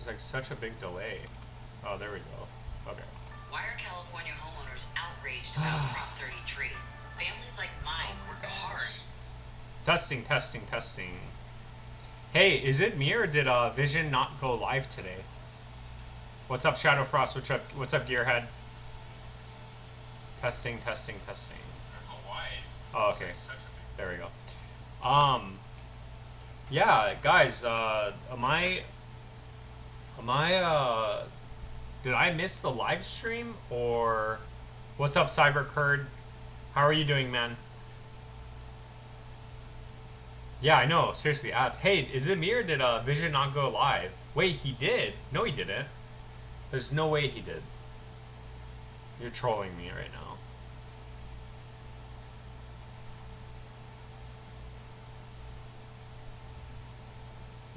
There's like such a big delay. Oh, there we go. Okay. Why are California homeowners outraged about Prop 33? Families like mine work hard. Testing, testing, testing. Hey, is it me or did Vision not go live today? What's up, Shadow Frost? What's up, Gearhead? Testing, testing, testing. Oh, okay. There we go. Yeah, guys, did I miss the live stream or what's up, CyberCurd? How are you doing, man? Yeah, I know. Seriously, ads. Hey, is it me or did Vision not go live? Wait, he did? No, he didn't. There's no way he did. You're trolling me right now.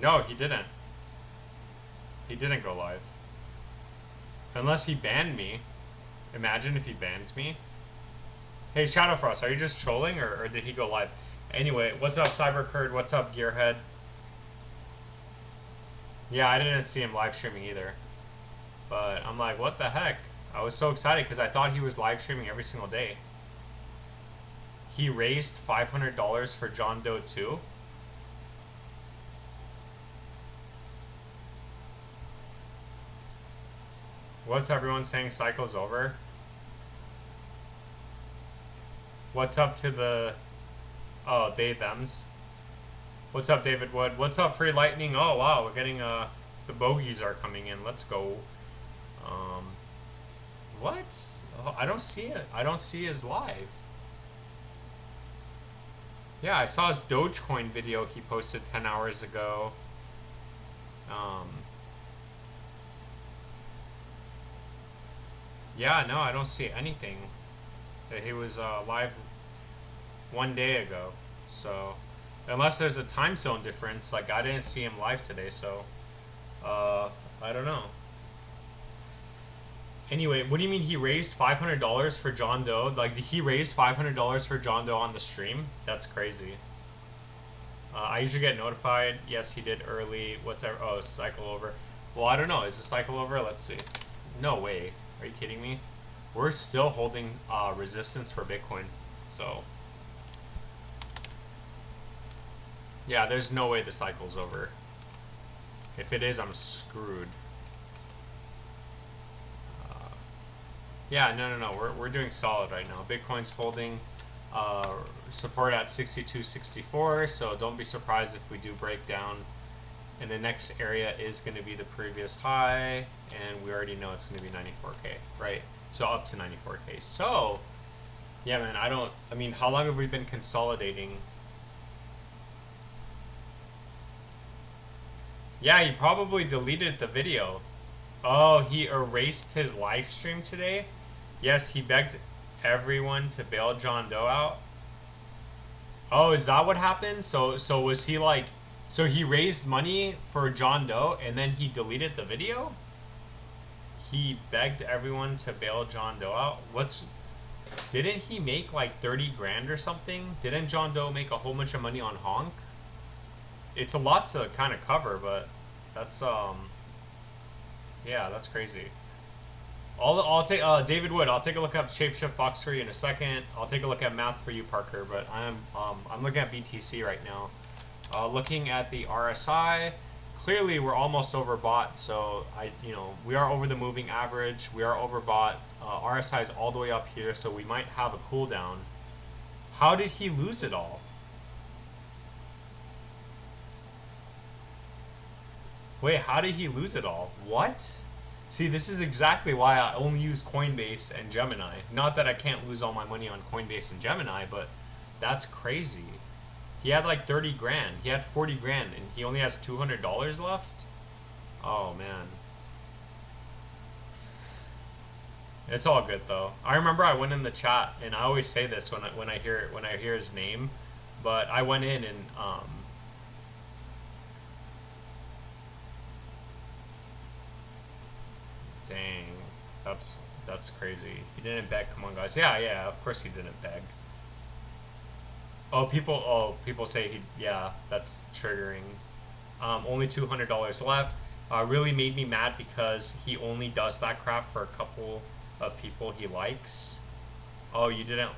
No, he didn't. He didn't go live. Unless he banned me. Imagine if he banned me. Hey, Shadowfrost, are you just trolling or did he go live? Anyway, what's up, CyberCurd? What's up, Gearhead? Yeah, I didn't see him live streaming either. But I'm like, what the heck? I was so excited because I thought he was live streaming every single day. He raised $500 for John Doe 2. What's everyone saying? Cycle's over? What's up to the... Oh, they, thems. What's up, David Wood? What's up, Free Lightning? Oh, wow, we're getting, the bogeys are coming in. Let's go. What? Oh, I don't see it. I don't see his live. Yeah, I saw his Dogecoin video he posted 10 hours ago. Yeah, no, I don't see anything. He was live 1 day ago. So, unless there's a time zone difference, like I didn't see him live today, so I don't know. Anyway, what do you mean he raised $500 for John Doe? Like, did he raise $500 for John Doe on the stream? That's crazy. I usually get notified. Yes, he did early. What's ever? Oh, cycle over. Well, I don't know. Is the cycle over? Let's see. No way. Are you kidding me? We're still holding resistance for Bitcoin. So, yeah, there's no way the cycle's over. If it is, I'm screwed. Yeah, no. We're doing solid right now. Bitcoin's holding support at 62.64, so don't be surprised if we do break down. And the next area is going to be the previous high, and we already know it's going to be 94K, right? So up to 94K. So, yeah, man, I mean, how long have we been consolidating? Yeah, he probably deleted the video. Oh, he erased his live stream today? Yes, he begged everyone to bail John Doe out. Oh, is that what happened? So was he like... So he raised money for John Doe and then he deleted the video? He begged everyone to bail John Doe out? Didn't he make like 30 grand or something? Didn't John Doe make a whole bunch of money on Honk? It's a lot to kind of cover, but that's yeah, that's crazy. I'll take David Wood. I'll take a look at Shapeshift Box for you in a second. I'll take a look at math for you, Parker. But I'm looking at BTC right now. Looking at the RSI, clearly we're almost overbought. So we are over the moving average. We are overbought. RSI is all the way up here, so we might have a cool down. How did he lose it all? Wait, how did he lose it all? What? See, this is exactly why I only use Coinbase and Gemini. Not that I can't lose all my money on Coinbase and Gemini, but that's crazy. He had like 30 grand. He had 40 grand and he only has $200 left? Oh, man. It's all good though. I remember I went in the chat and I always say this when I hear his name, but I went in and dang, that's crazy. He didn't beg. Come on, guys. Yeah. Of course he didn't beg. Oh, people say he. Yeah, that's triggering. Only $200 left. Really made me mad because he only does that crap for a couple of people he likes. Oh, you didn't.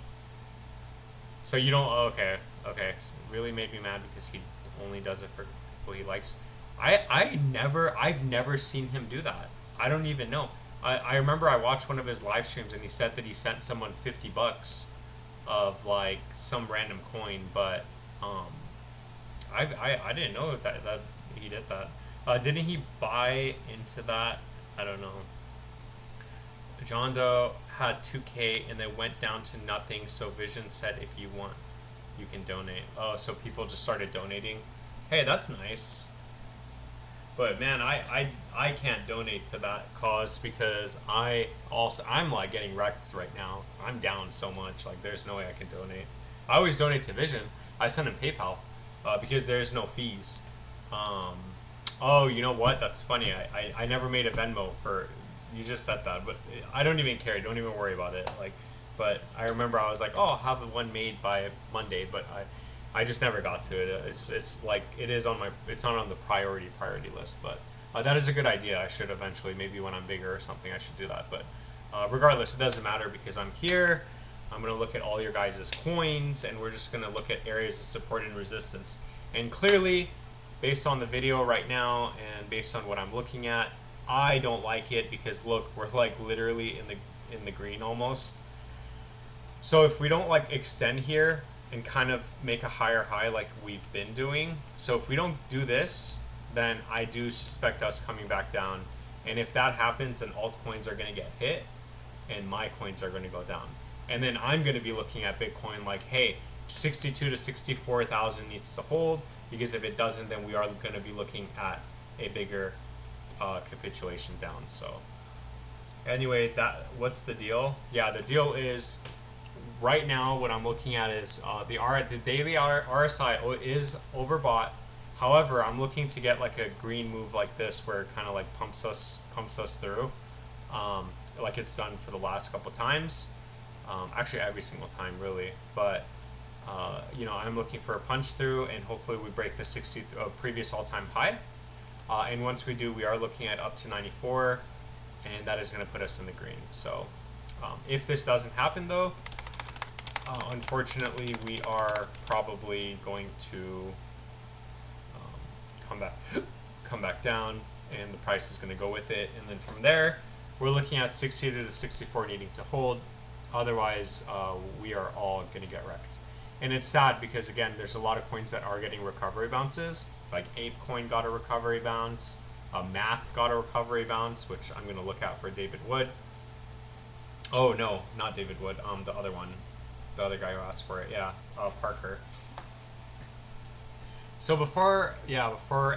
So you don't. Oh, okay, okay. So really made me mad because he only does it for people he likes. I've never seen him do that. I don't even know. I remember I watched one of his live streams and he said that he sent someone $50 of like some random coin, but um, I didn't know that he did that. Didn't he buy into that? I don't know. John Doe had 2K and then went down to nothing. So Vision said, if you want, you can donate. Oh, so people just started donating. Hey, that's nice. But man, I can't donate to that cause because I'm like getting wrecked right now. I'm down so much. Like there's no way I can donate. I always donate to Vision. I send him PayPal because there's no fees. Um, oh, you know what? That's funny. I never made a Venmo for. You just said that, but I don't even care. Don't even worry about it. Like, but I remember I was like, oh, I'll have one made by Monday, but I just never got to it. It's like it is on my. It's not on the priority list, but that is a good idea. I should eventually, maybe when I'm bigger or something, I should do that. But regardless, it doesn't matter because I'm here. I'm gonna look at all your guys' coins, and we're just gonna look at areas of support and resistance. And clearly, based on the video right now, and based on what I'm looking at, I don't like it because look, we're like literally in the green almost. So if we don't like extend here and kind of make a higher high like we've been doing, so if we don't do this, then I do suspect us coming back down. And if that happens, then altcoins are going to get hit and my coins are going to go down. And then I'm going to be looking at Bitcoin like, hey, 62 to 64,000 needs to hold, because if it doesn't, then we are going to be looking at a bigger capitulation down. So anyway, what's the deal? Yeah, the deal is right now what I'm looking at is the daily RSI is overbought. However, I'm looking to get like a green move like this where it kind of like pumps us through, like it's done for the last couple times. Actually, every single time really. But you know, I'm looking for a punch through, and hopefully we break the 60 previous all-time high. And once we do, we are looking at up to 94, and that is going to put us in the green. So if this doesn't happen though, unfortunately we are probably going to come back down, and the price is going to go with it. And then from there, we're looking at 60 to 64 needing to hold. Otherwise, we are all going to get wrecked. And it's sad because, again, there's a lot of coins that are getting recovery bounces. Like ApeCoin got a recovery bounce. Math got a recovery bounce, which I'm going to look at for David Wood. Oh, no, not David Wood. The other one. The other guy who asked for it. Yeah, Parker. So before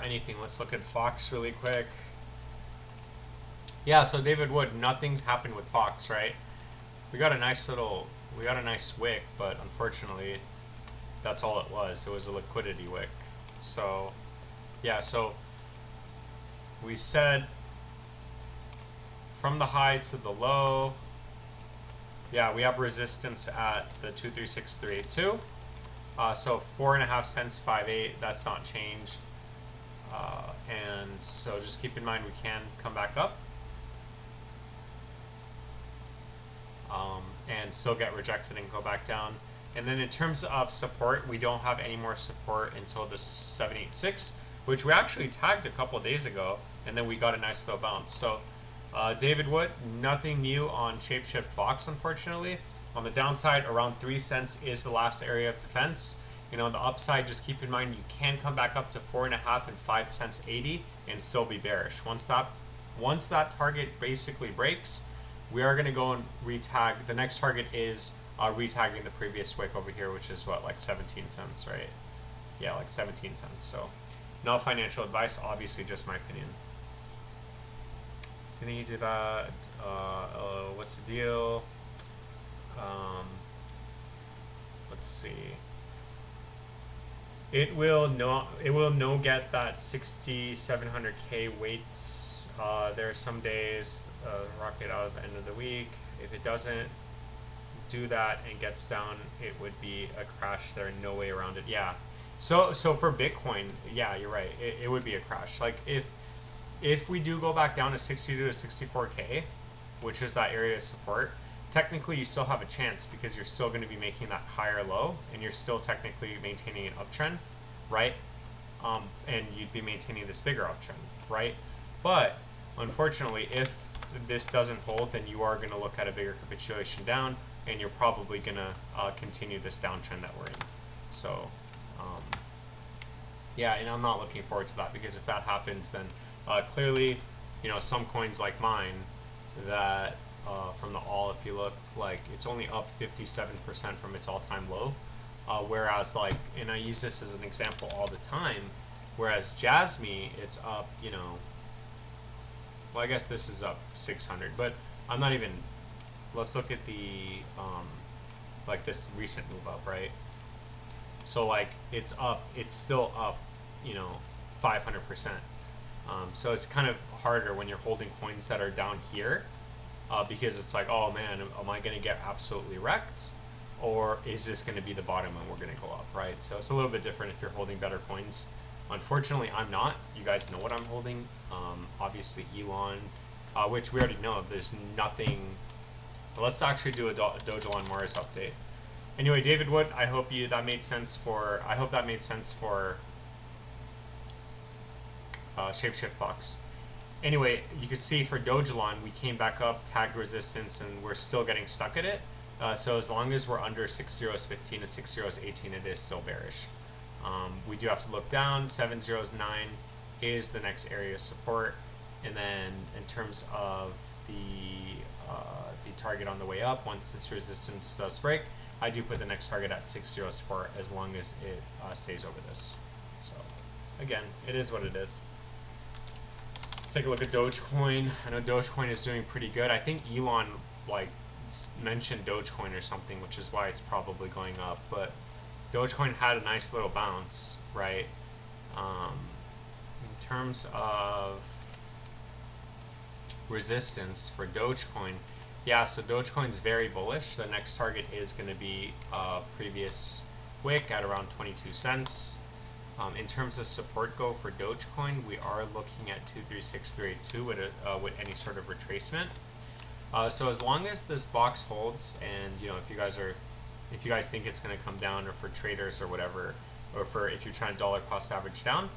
anything, let's look at Fox really quick. Yeah, so David Wood, nothing's happened with Fox, right? We got a nice wick, but unfortunately, that's all it was. It was a liquidity wick. So, yeah, so we said from the high to the low, yeah, we have resistance at the 236382. So 4.5 cents, 5.8. That's not changed. And so just keep in mind we can come back up. And still get rejected and go back down. And then in terms of support, we don't have any more support until the 786, which we actually tagged a couple days ago, and then we got a nice little bounce. So David Wood, nothing new on Shapeshift Fox, unfortunately. On the downside, around 3 cents is the last area of defense. You know, on the upside, just keep in mind you can come back up to 4.5 and 5 cents 80 and still be bearish. Once that target basically breaks, we are going to go and retag. The next target is retagging the previous wick over here, which is what, like 17 cents, right? Yeah, like 17 cents. So not financial advice, obviously just my opinion. Didn't you do that? What's the deal? Let's see. It will no get that 6,700K weights. There are some days rocket out of the end of the week. If it doesn't do that and gets down, it would be a crash. There's no way around it. Yeah. So for Bitcoin, yeah, you're right. It would be a crash. Like if if we do go back down to 62 to 64K, which is that area of support, technically you still have a chance because you're still going to be making that higher low and you're still technically maintaining an uptrend, right? And you'd be maintaining this bigger uptrend, right? But unfortunately, if this doesn't hold, then you are going to look at a bigger capitulation down, and you're probably going to continue this downtrend that we're in. So, yeah, and I'm not looking forward to that, because if that happens, then clearly, you know, some coins like mine that from the all, if you look, like it's only up 57% from its all-time low. Whereas, like, and I use this as an example all the time, whereas Jasmy, it's up, you know, well, I guess this is up 600, but I'm not even, let's look at the, like this recent move up, right? So, like, it's still up, you know, 500%. So it's kind of harder when you're holding coins that are down here, because it's like, oh man, am I going to get absolutely wrecked? Or is this going to be the bottom and we're going to go up, right? So it's a little bit different if you're holding better coins. Unfortunately, I'm not. You guys know what I'm holding. Obviously, Elon, which we already know. There's nothing. Let's actually do a Dogelon Mars update. Anyway, David Wood, I hope that made sense for. I hope that made sense for Shapeshift Fox. Anyway, you can see for Dogelon, we came back up, tagged resistance, and we're still getting stuck at it. So as long as we're under 6/0s15 to 6/0s18, it is still bearish. We do have to look down. 7/0s9 is the next area of support, and then in terms of the target on the way up, once this resistance does break, I do put the next target at 6/0s4 as long as it stays over this. So again, it is what it is. Let's take a look at Dogecoin. I know Dogecoin is doing pretty good. I think Elon like mentioned Dogecoin or something, which is why it's probably going up. But Dogecoin had a nice little bounce, right? In terms of resistance for Dogecoin, yeah, so Dogecoin's very bullish. The next target is going to be previous wick at around 22 cents. In terms of support go for Dogecoin, we are looking at 236382 with any sort of retracement. So as long as this box holds, and you know, if you guys think it's going to come down, or for traders or whatever, or for if you're trying to dollar cost average down,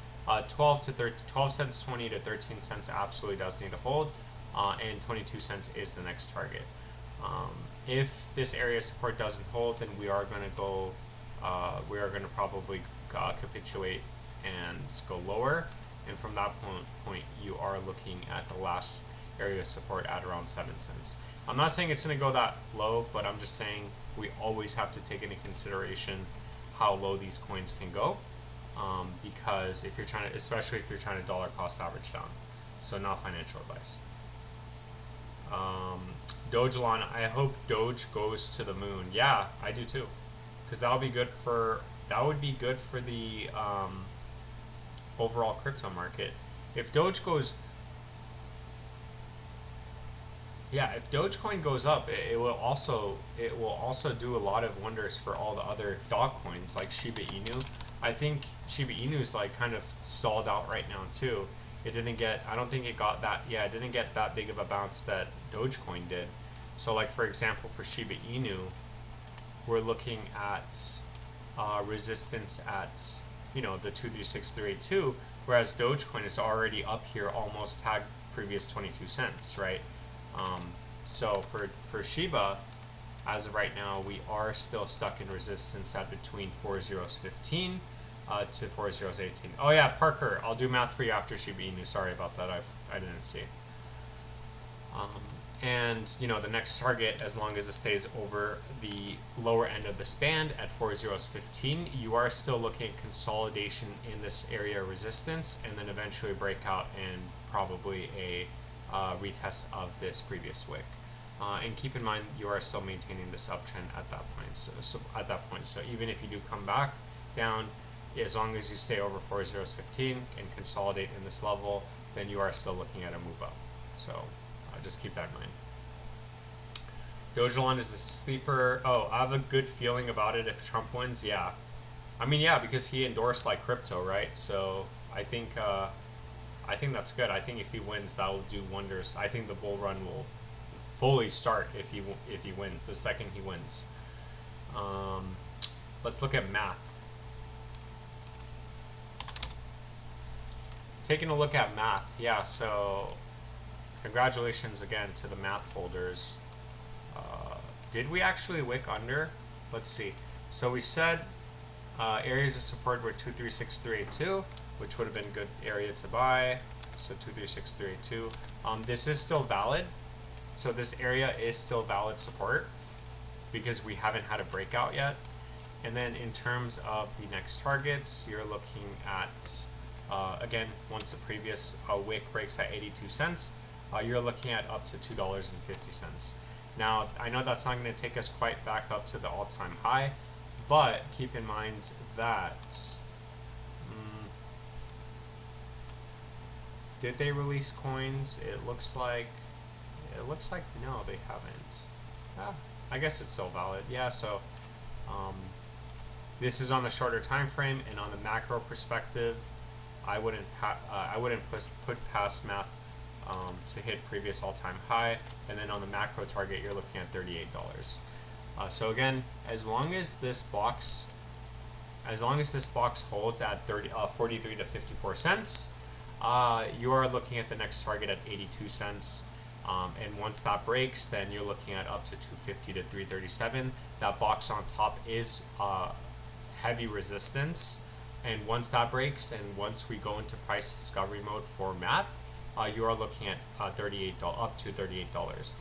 12 cents 20 to 13 cents absolutely does need to hold, and 22 cents is the next target. If this area of support doesn't hold, then we are going to go, we are going to probably capitulate and go lower, and from that point you are looking at the last area of support at around 7 cents. I'm not saying it's going to go that low, but I'm just saying we always have to take into consideration how low these coins can go, because if you're trying to, especially if you're trying to dollar cost average down. So not financial advice. Dogelon, I hope Doge goes to the moon. Yeah, I do too, because that would be good for the overall crypto market. If Doge goes, yeah, if Dogecoin goes up, it will also do a lot of wonders for all the other dog coins like Shiba Inu. I think Shiba Inu is like kind of stalled out right now too. It didn't get, I don't think it got that, yeah, it didn't get that big of a bounce that Dogecoin did. So like for example, for Shiba Inu, we're looking at resistance at, you know, the 236382, whereas Dogecoin is already up here, almost tagged previous 22 cents, right? So for Shiba, as of right now, we are still stuck in resistance at between 4/0s15 to 4/0s18. Oh yeah, Parker, I'll do math for you after Shiba Inu. Sorry about that. I didn't see. And you know, the next target, as long as it stays over the lower end of this band at 4/0s15, you are still looking at consolidation in this area of resistance, and then eventually breakout and probably a retest of this previous wick. And keep in mind, you are still maintaining this uptrend at that point. So even if you do come back down, as long as you stay over 4/0s15 and consolidate in this level, then you are still looking at a move up. So just keep that in mind. Dogelon is a sleeper. Oh, I have a good feeling about it if Trump wins. Yeah, I mean, yeah, because he endorsed like crypto, right? So I think I think that's good. I think if he wins, that will do wonders. I think the bull run will fully start if he wins, the second he wins. Let's look at math. Taking a look at math, yeah, so congratulations again to the math holders. Did we actually wick under? Let's see. So we said areas of support were 236,382, which would have been a good area to buy. So 236,382. This is still valid. So this area is still valid support because we haven't had a breakout yet. And then in terms of the next targets, you're looking at, again, once the previous wick breaks at 82 cents, you're looking at up to $2.50. Now, I know that's not going to take us quite back up to the all-time high, but keep in mind that did they release coins? It looks like no, they haven't. I guess it's still valid. Yeah, so this is on the shorter time frame, and on the macro perspective, I wouldn't put past math to hit previous all-time high, and then on the macro target you're looking at $38. So again, as long as this box holds at 43 to 54 cents, you are looking at the next target at 82 cents. And once that breaks, then you're looking at up to 250 to 337. That box on top is heavy resistance, and once that breaks, and once we go into price discovery mode for math, you are looking at up to $38.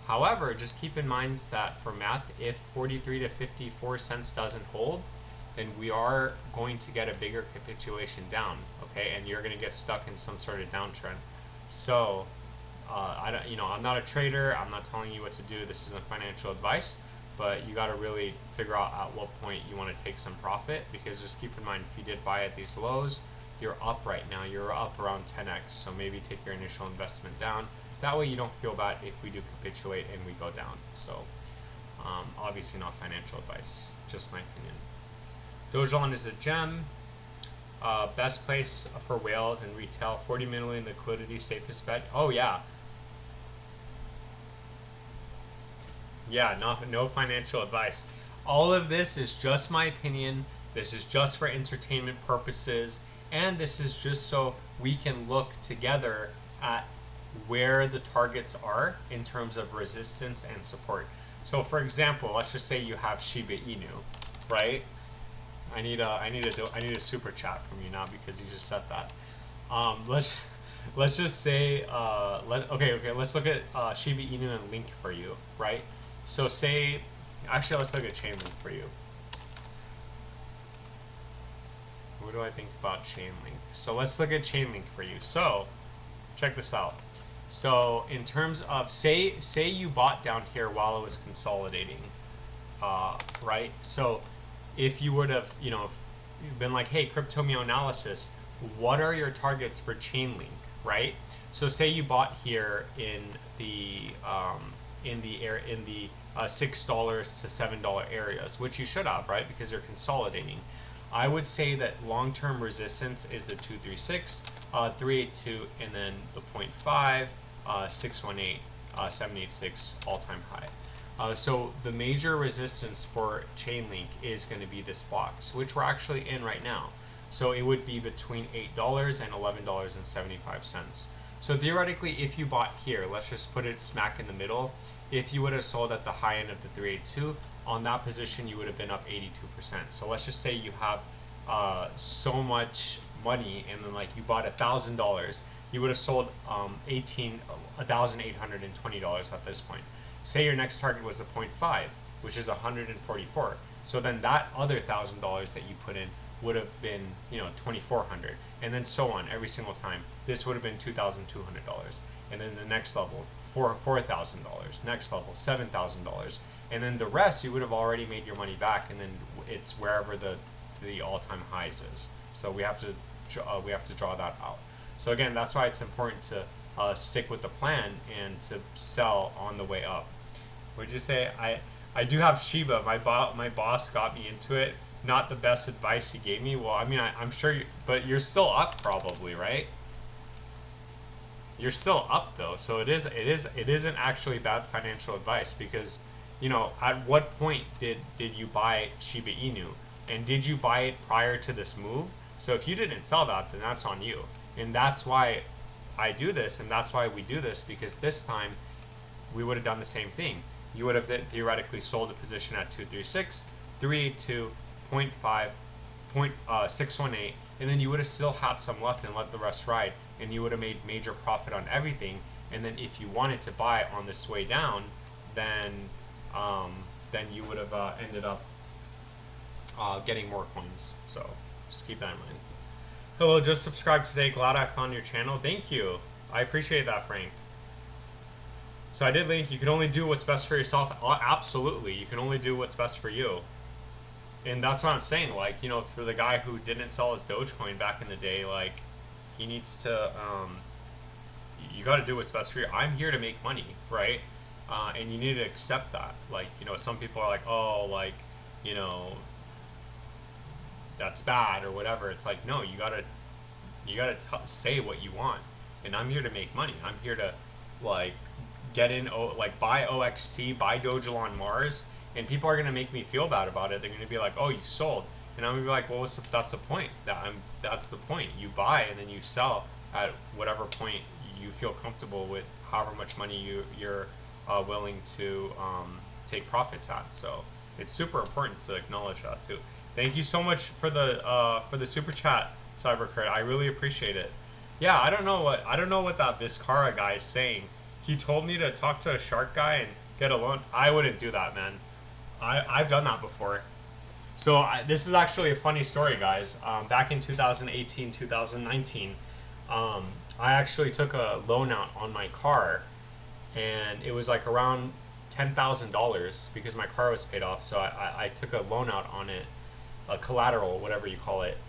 However, just keep in mind that for math, if 43 to 54 cents doesn't hold, then we are going to get a bigger capitulation down, okay? And you're going to get stuck in some sort of downtrend. So, I'm not a trader. I'm not telling you what to do. This isn't financial advice, but you got to really figure out at what point you want to take some profit, because just keep in mind, if you did buy at these lows, you're up right now. You're up around 10x. So maybe take your initial investment down. That way you don't feel bad if we do capitulate and we go down. So obviously not financial advice, just my opinion. Dogecoin is a gem. Best place for whales in retail, 40 million liquidity, safest bet. Oh yeah. Yeah, no financial advice. All of this is just my opinion. This is just for entertainment purposes, and this is just so we can look together at where the targets are in terms of resistance and support. So for example, let's just say you have Shiba Inu, right? I need a super chat from you now because you just said that. Let's just say let's look at Shiba Inu and Link for you, right? So let's look at Chainlink for you. What do I think about Chainlink? So let's look at Chainlink for you. So check this out. So in terms of say you bought down here while it was consolidating, right? So if you would have been like, hey, Cryptomio analysis, what are your targets for Chainlink, right? So say you bought here in the $6 to $7 areas, which you should have, right? Because they're consolidating. I would say that long-term resistance is the 236, 382, and then the 0.5, 618, 786 all-time high. So the major resistance for Chainlink is going to be this box, which we're actually in right now. So it would be between $8 and $11.75. So theoretically, if you bought here, let's just put it smack in the middle. If you would have sold at the high end of the 382, on that position you would have been up 82%. So let's just say you have so much money, and then like you bought $1,000, you would have sold $1,820 at this point. Say your next target was a 0.5, which is 144. So then that other $1,000 that you put in would have been, $2,400, and then so on every single time. This would have been $2,200, and then the next level $4,000, next level $7,000, and then the rest you would have already made your money back, and then it's wherever the all-time highs is. So we have to draw that out. So again, that's why it's important to stick with the plan and to sell on the way up. Would you say I do have Shiba? My boss got me into it. Not the best advice he gave me. Well, I mean, I'm sure, but you're still up probably, right? You're still up though, so it isn't actually bad financial advice because, you know, at what point did you buy Shiba Inu, and did you buy it prior to this move? So if you didn't sell that, then that's on you, and that's why I do this, and that's why we do this, because this time we would have done the same thing. You would have theoretically sold a position at 236, 382, 0.5, 618, and then you would have still had some left and let the rest ride, and you would have made major profit on everything. And then if you wanted to buy on this way down, then you would have ended up getting more coins. So just keep that in mind. Hello, just subscribed today. Glad I found your channel. Thank you. I appreciate that, Frank. So I did link, you can only do what's best for yourself. Absolutely, you can only do what's best for you. And that's what I'm saying, like, you know, for the guy who didn't sell his Dogecoin back in the day, like, he needs to, you got to do what's best for you. I'm here to make money, right? And you need to accept that. Like, you know, some people are like, oh, like, you know, that's bad or whatever. It's like, no, you gotta say what you want. And I'm here to make money. I'm here to, like, get in, like, buy OXT, buy Doge on Mars, and people are gonna make me feel bad about it. They're gonna be like, "Oh, you sold," and I'm gonna be like, "Well, that's the point. That's the point. You buy and then you sell at whatever point you feel comfortable with, however much money you're willing to take profits at." So it's super important to acknowledge that too. Thank you so much for the super chat, Cybercrit. I really appreciate it. Yeah, I don't know what that Viscara guy is saying. He told me to talk to a shark guy and get a loan. I wouldn't do that, man. I've done that before. So this is actually a funny story, guys. Back in 2018, 2019, I actually took a loan out on my car, and it was like around $10,000 because my car was paid off. So I took a loan out on it, a collateral, whatever you call it,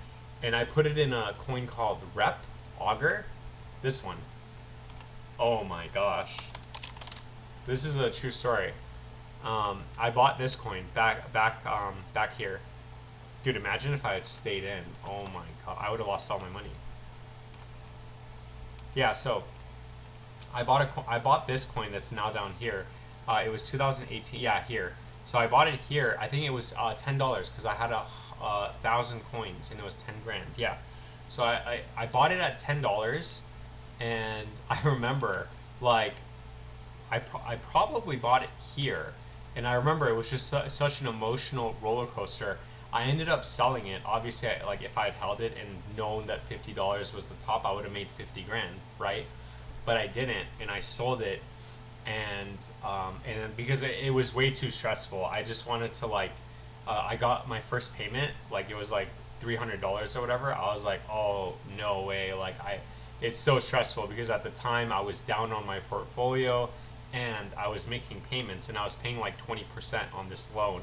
and I put it in a coin called Augur. This one. Oh my gosh. This is a true story. I bought this coin back here. Dude, imagine if I had stayed in. Oh my god, I would have lost all my money. Yeah, so I bought this coin that's now down here. It was 2018. Yeah, here. So I bought it here. I think it was $10 because I had 1,000 coins and it was 10 grand. Yeah. So I bought it at $10, and I remember, like, I probably bought it here, and I remember it was just such an emotional roller coaster. I ended up selling it. Obviously, like, if I had held it and known that $50 was the top, I would have made 50 grand, right? But I didn't, and I sold it, and because it was way too stressful, I just wanted to, like, I got my first payment, like, it was like $300 or whatever. I was like, oh no way, like, it's so stressful because at the time I was down on my portfolio and I was making payments and I was paying like 20% on this loan.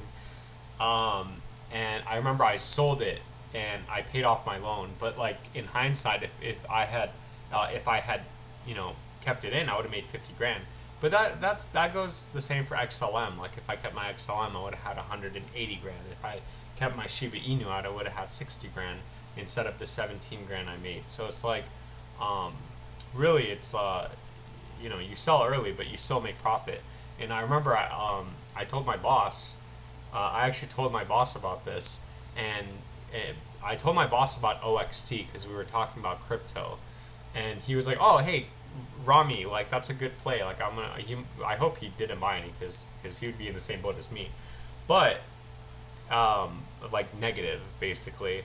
And I remember I sold it and I paid off my loan. But, like, in hindsight, if I had you know, kept it in, I would have made 50 grand. But that goes the same for XLM. Like, if I kept my XLM, I would have had 180 grand. If I kept my Shiba Inu out, I would have had 60 grand instead of the 17 grand I made. So it's like, really, it's you know, you sell early, but you still make profit. And I remember I told my boss, I actually told my boss about this, and I told my boss about OXT because we were talking about crypto, and he was like, "Oh, hey, Rami, like, that's a good play. Like, I hope he didn't buy any because he would be in the same boat as me." But like, negative, basically.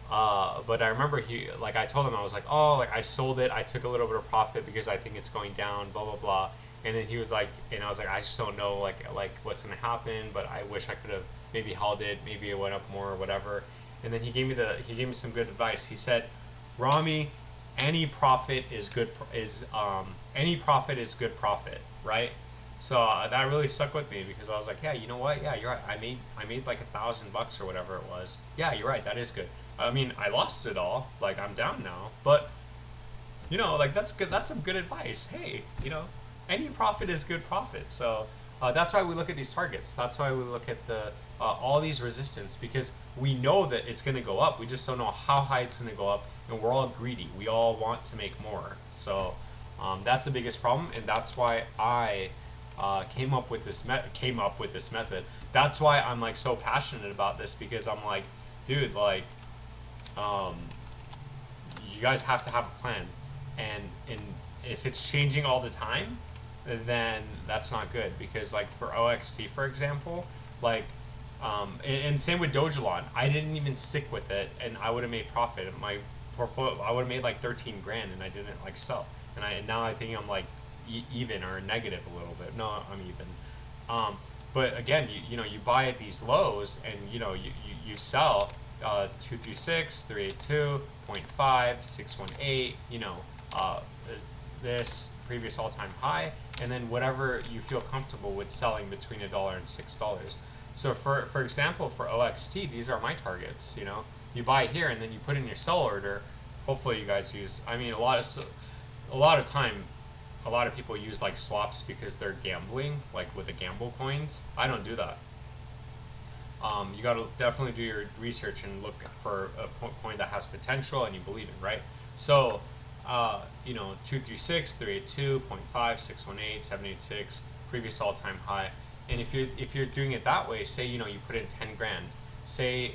But I remember I told him, I was like, "Oh, like, I sold it. I took a little bit of profit because I think it's going down, blah, blah, blah." And then he was like, and I was like, "I just don't know, like what's going to happen, but I wish I could have maybe held it. Maybe it went up more or whatever." And then he gave me some good advice. He said, "Rami, any profit is good profit, right?" So that really stuck with me because I was like, yeah, you know what? Yeah, you're right. I made like $1,000 or whatever it was. Yeah, you're right. That is good. I mean, I lost it all. Like, I'm down now, but, you know, like, that's good. That's some good advice. Hey, you know, any profit is good profit. So that's why we look at these targets. That's why we look at the all these resistance, because we know that it's going to go up. We just don't know how high it's going to go up, and we're all greedy. We all want to make more. So That's the biggest problem, and that's why I came up with this method. That's why I'm like so passionate about this, because I'm like, dude, like, um, you guys have to have a plan, and if it's changing all the time, then that's not good, because like for OXT, for example, like, and same with Dogelon, I didn't even stick with it, and I would have made profit. My portfolio, I would have made like 13 grand, and I didn't like sell, and now I think I'm like even or negative a little bit. No, I'm even. But again, you buy at these lows, and you sell 236, 382, 0.5, 618, this previous all-time high, and then whatever you feel comfortable with selling between $1 and $6. So for example, for OXT, these are my targets. You buy here, and then you put in your sell order. Hopefully you guys use, I mean, a lot of time, a lot of people use like swaps because they're gambling, like with the gamble coins. I don't do that. You got to definitely do your research and look for a coin that has potential and you believe in, right? So, 236, 382, 0.5, 618, 786, previous all-time high. And if you're doing it that way, say you put in 10 grand, say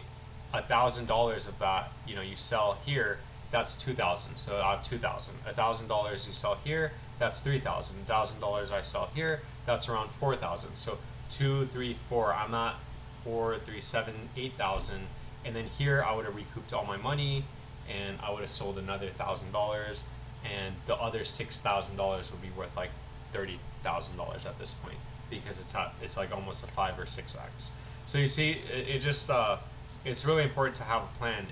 $1,000 of that, you sell here, that's 2,000. So out of 2,000, $1,000 you sell here, that's 3,000. $1,000 I sell here, that's around 4,000. So 2, 3, 4. I'm not 4, 3, 7, 8,000. And then here I would have recouped all my money, and I would have sold another $1,000, and the other $6,000 would be worth like $30,000 at this point, because it's like almost a 5 or 6x. So you see, it just it's really important to have a plan,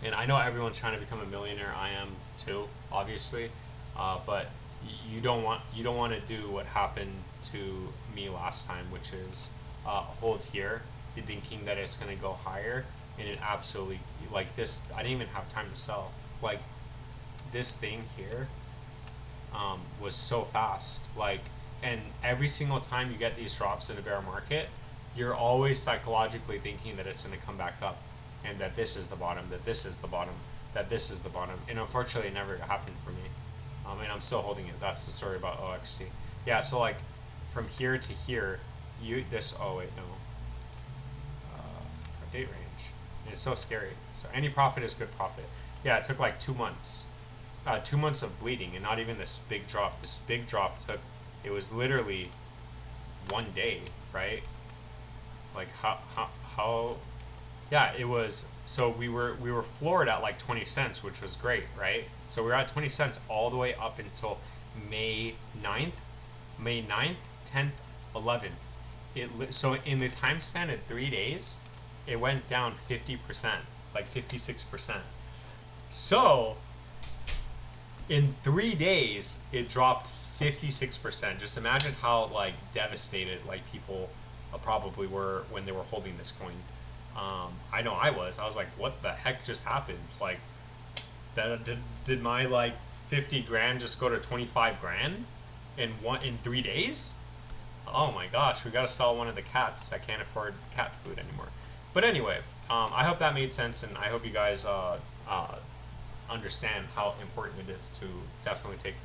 and I know everyone's trying to become a millionaire. I am too, obviously, but you don't want to do what happened to me last time, which is hold here, thinking that it's going to go higher, and it absolutely, like this, I didn't even have time to sell. Like this thing here was so fast, like, and every single time you get these drops in a bear market, you're always psychologically thinking that it's going to come back up, and that this is the bottom, that this is the bottom, that this is the bottom. And unfortunately it never happened for me, and I'm still holding it. That's the story about OXT. Yeah, so like from here to here, oh wait, no, date range, it's so scary. So any profit is good profit. Yeah, it took like 2 months, 2 months of bleeding, and not even this big drop. This big drop it was literally 1 day, right? Like how yeah, it was. So we were floored at like 20 cents, which was great, right? So we were at 20 cents all the way up until May 9th, 10th, 11th. So in the time span of 3 days, it went down 50%, like 56%. So in 3 days, it dropped 56%. Just imagine how like devastated like people probably were when they were holding this coin. I know I was like, what the heck just happened? Like, did my like 50 grand just go to 25 grand in 3 days? Oh my gosh, we gotta sell one of the cats. I can't afford cat food anymore. But anyway, I hope that made sense, and I hope you guys understand how important it is to definitely take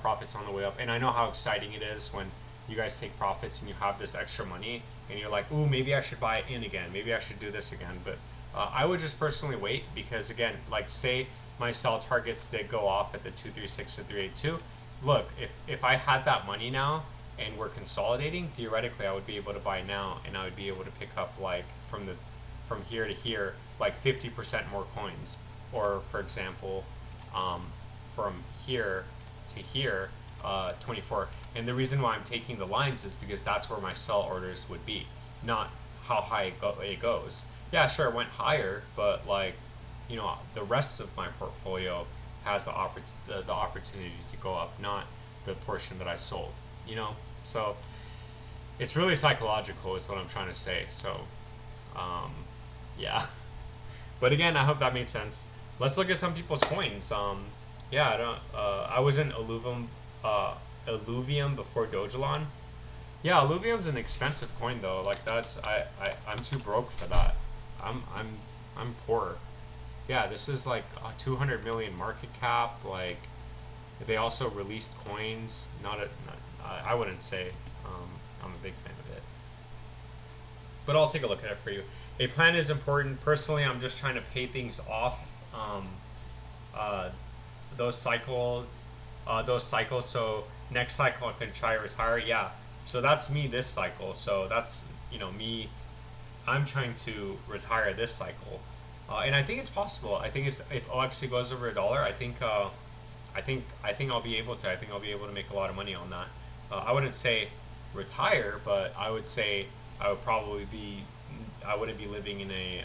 profits on the way up. And I know how exciting it is when you guys take profits and you have this extra money, and you're like, ooh, maybe I should buy it in again. Maybe I should do this again. But I would just personally wait, because again, like say my sell targets did go off at the 236 to 382. Look, if I had that money now and we're consolidating, theoretically I would be able to buy now, and I would be able to pick up like from here to here like 50% more coins, or for example, from here to here, 24. And the reason why I'm taking the lines is because that's where my sell orders would be, not how high it goes. Yeah, sure, it went higher, but like, the rest of my portfolio has the opportunity to go up, not the portion that I sold. So it's really psychological, is what I'm trying to say. So yeah. But again, I hope that made sense. Let's look at some people's coins. Yeah, I was in Illuvium before Dogelon. Yeah, Illuvium's an expensive coin though. Like I'm too broke for that. I'm poor. Yeah, this is like a 200 million market cap. Like, They also released coins. I wouldn't say I'm a big fan of it, but I'll take a look at it for you. A plan is important. Personally, I'm just trying to pay things off. Uh, those cycle, those cycles. So next cycle I can try to retire. Yeah. So that's me this cycle. So that's me. I'm trying to retire this cycle, and I think it's possible. I think if OXC goes over $1, I think I'll be able to. I think I'll be able to make a lot of money on that. I wouldn't say retire, but I would say I would probably be. I wouldn't be living in a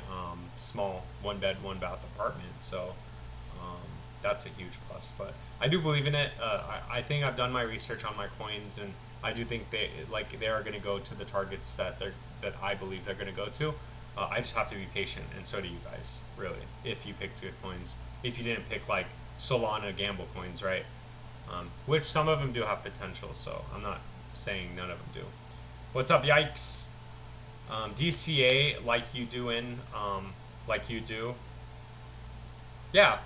small one bed, one bath apartment. So um, that's a huge plus. But I do believe in it. I think I've done my research on my coins, and I do think they are going to go to the targets that I believe they're going to go to. I just have to be patient, and so do you guys. Really, if you pick good coins, if you didn't pick like Solana gamble coins, right? Which some of them do have potential, so I'm not saying none of them do. What's up, yikes? DCA like you do like you do. Yeah,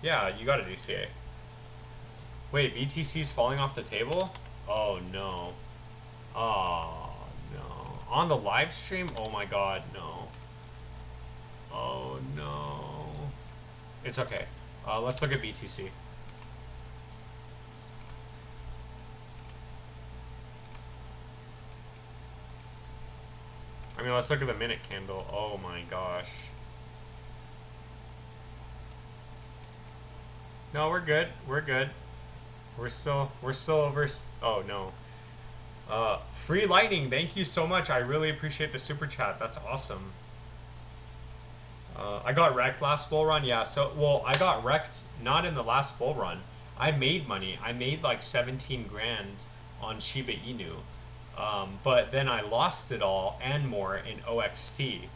yeah, you got a DCA. Wait, BTC's falling off the table? Oh no. Oh no. On the live stream? Oh my god, no. Oh no. It's okay. Let's look at BTC. I mean, let's look at the minute candle. Oh my gosh. No, we're good. We're good. We're still over. Oh no. Free lightning. Thank you so much. I really appreciate the super chat. That's awesome. I got wrecked last bull run. Yeah. So, well, I got wrecked not in the last bull run. I made money. I made like 17 grand on Shiba Inu. But then I lost it all and more in OXT.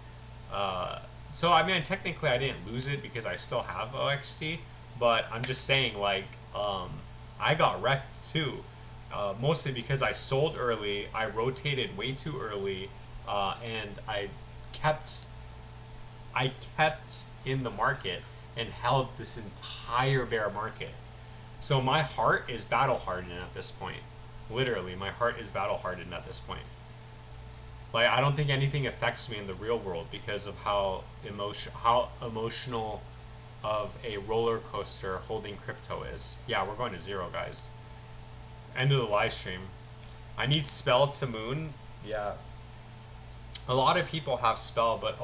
So I mean, technically I didn't lose it because I still have OXT, but I'm just saying like, I got wrecked too. Mostly because I sold early, I rotated way too early, and kept, I kept in the market and held this entire bear market. So my heart is battle hardened at this point. Literally, my heart is battle hardened at this point. Like, I don't think anything affects me in the real world because of how emotional of a roller coaster holding crypto is. Yeah, we're going to zero, guys. End of the live stream. I need spell to moon. Yeah. A lot of people have spell, but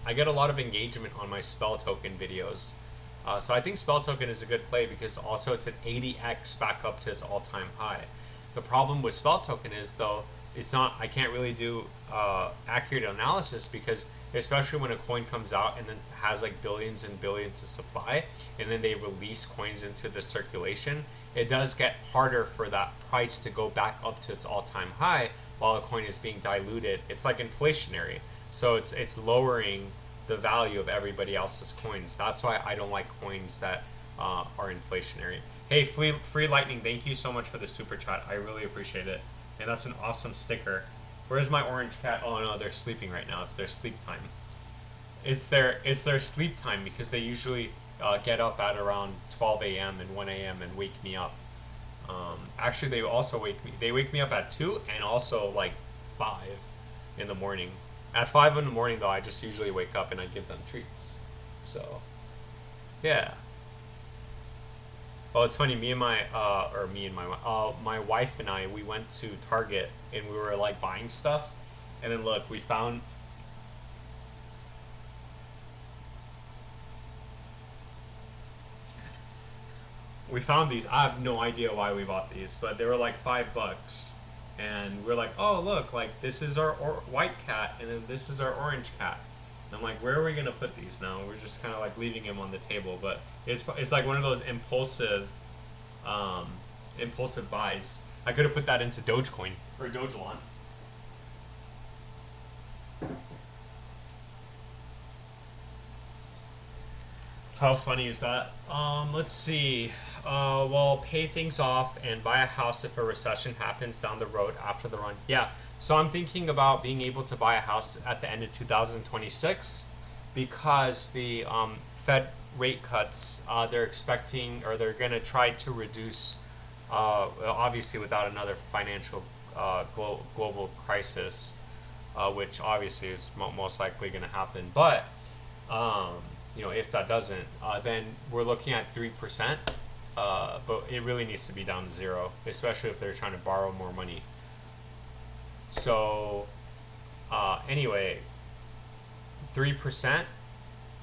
I get a lot of engagement on my spell token videos. So I think spell token is a good play because also it's an 80x back up to its all-time high. The problem with spell token is though I can't really do accurate analysis because especially when a coin comes out and then has like billions and billions of supply and then they release coins into the circulation, it does get harder for that price to go back up to its all-time high while a coin is being diluted. It's like inflationary, so it's lowering the value of everybody else's coins. That's why I don't like coins that are inflationary. Hey, free lightning, thank you so much for the super chat. I really appreciate it, and that's an awesome sticker. Where's my orange cat? Oh no, they're sleeping right now. It's their sleep time. It's their sleep time because they usually get up at around 12 a.m. and 1 a.m. and wake me up. Actually, they also wake me up at 2 and also like 5 in the morning. At 5 in the morning though, I just usually wake up and I give them treats. So, yeah. Oh, it's funny. My wife and I, we went to Target and we were like buying stuff, and then look, we found these. I have no idea why we bought these, but they were like $5, and we're like, oh look, like this is our white cat, and then this is our orange cat. And I'm like, where are we gonna put these now? We're just kind of like leaving them on the table, but it's like one of those impulsive buys. I could have put that into Dogecoin or Dogelon. How funny is that? Let's see. Well, pay things off and buy a house if a recession happens down the road after the run. Yeah. So I'm thinking about being able to buy a house at the end of 2026 because the Fed rate cuts, they're expecting, or they're going to try to reduce, obviously without another financial global crisis, which obviously is most likely going to happen. But if that doesn't, then we're looking at 3%. But it really needs to be down to zero, especially if they're trying to borrow more money. So anyway, 3%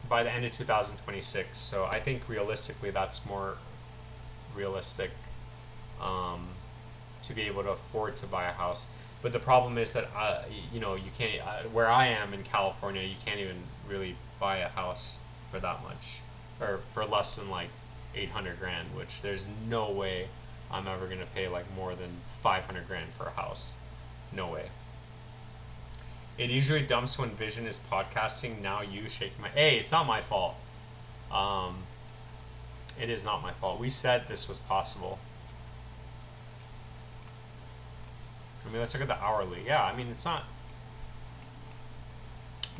by the end of 2026. So I think realistically that's more realistic to be able to afford to buy a house. But the problem is that you can't. Where I am in California, you can't even really buy a house for that much, or for less than like 800 grand. Which there's no way I'm ever gonna pay like more than 500 grand for a house. No way. It usually dumps when Vision is podcasting. Now you shaking my. Hey, it's not my fault. It is not my fault. We said this was possible. I mean, let's look at the hourly. Yeah, I mean, it's not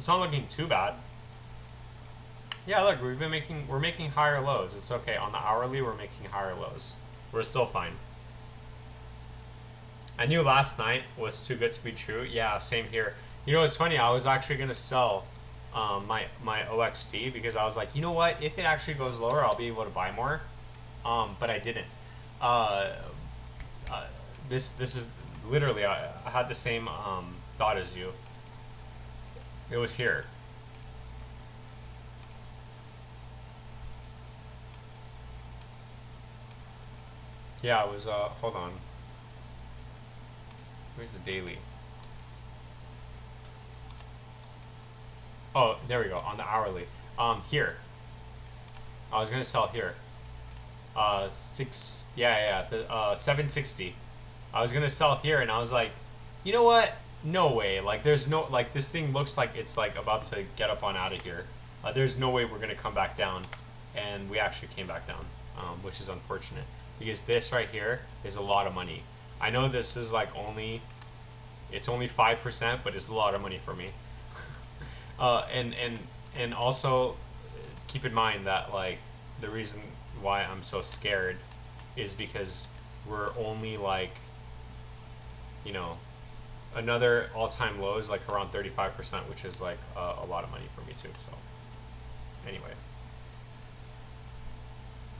looking too bad. Yeah, look, we're making higher lows. It's okay. On the hourly, we're making higher lows. We're still fine. I knew last night was too good to be true. Yeah, same here. You know, it's funny. I was actually gonna sell my OXT because I was like, you know what? If it actually goes lower, I'll be able to buy more. But I didn't. This is literally, I had the same thought as you. It was here. Yeah, it was, hold on. Where's the daily? Oh, there we go, on the hourly. Here. I was gonna sell here. 760. I was gonna sell here, and I was like, you know what? No way. Like, there's no, like, this thing looks like it's like about to get up on out of here. There's no way we're gonna come back down, and we actually came back down, which is unfortunate because this right here is a lot of money. I know this is like it's only 5%, but it's a lot of money for me. And also keep in mind that like the reason why I'm so scared is because we're only like, another all-time low is like around 35%, which is like a lot of money for me too. So anyway,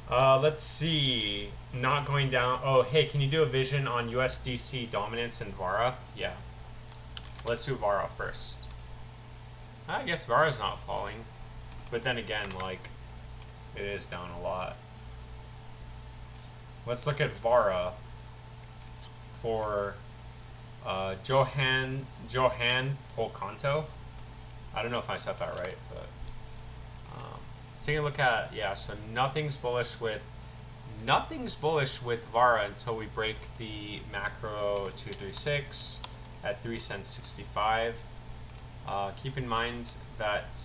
let's see. Not going down. Oh, hey, can you do a vision on USDC dominance and Vara? Yeah. Let's do Vara first. I guess Vara's not falling, but then again, like, it is down a lot. Let's look at Vara for Johan Polcanto. I don't know if I said that right, but taking a look at, yeah, so nothing's bullish with Vara until we break the macro 236 at 3 cents 65. Keep in mind that,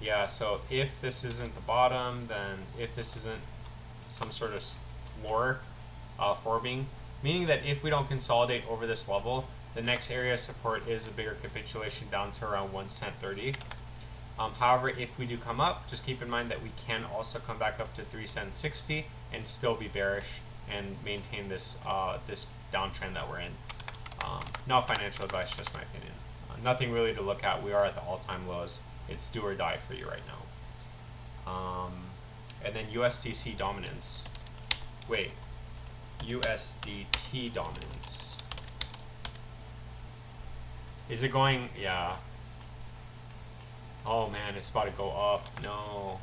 yeah, so if this isn't the bottom, then if this isn't some sort of floor forming, meaning that if we don't consolidate over this level, the next area of support is a bigger capitulation down to around 1 cent 30. However, if we do come up, just keep in mind that we can also come back up to 3 cents 60 and still be bearish and maintain this this downtrend that we're in. Not financial advice, just my opinion. Nothing really to look at. We are at the all-time lows. It's do or die for you right now. And then USDC dominance. Wait, USDT dominance. Is it going? Yeah. Oh man, it's about to go up. No.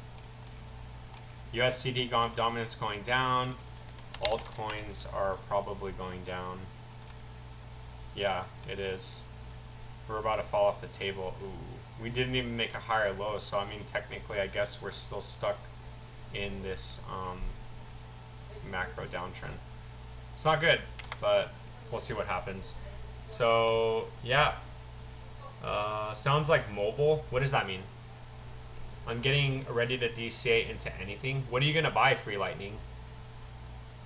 USDT dominance going down. Altcoins are probably going down. Yeah, it is. We're about to fall off the table. Ooh. We didn't even make a higher low, so I mean, technically, I guess we're still stuck in this macro downtrend. It's not good, but we'll see what happens. So, yeah. Sounds like mobile. What does that mean? I'm getting ready to DCA into anything. What are you going to buy, Free Lightning?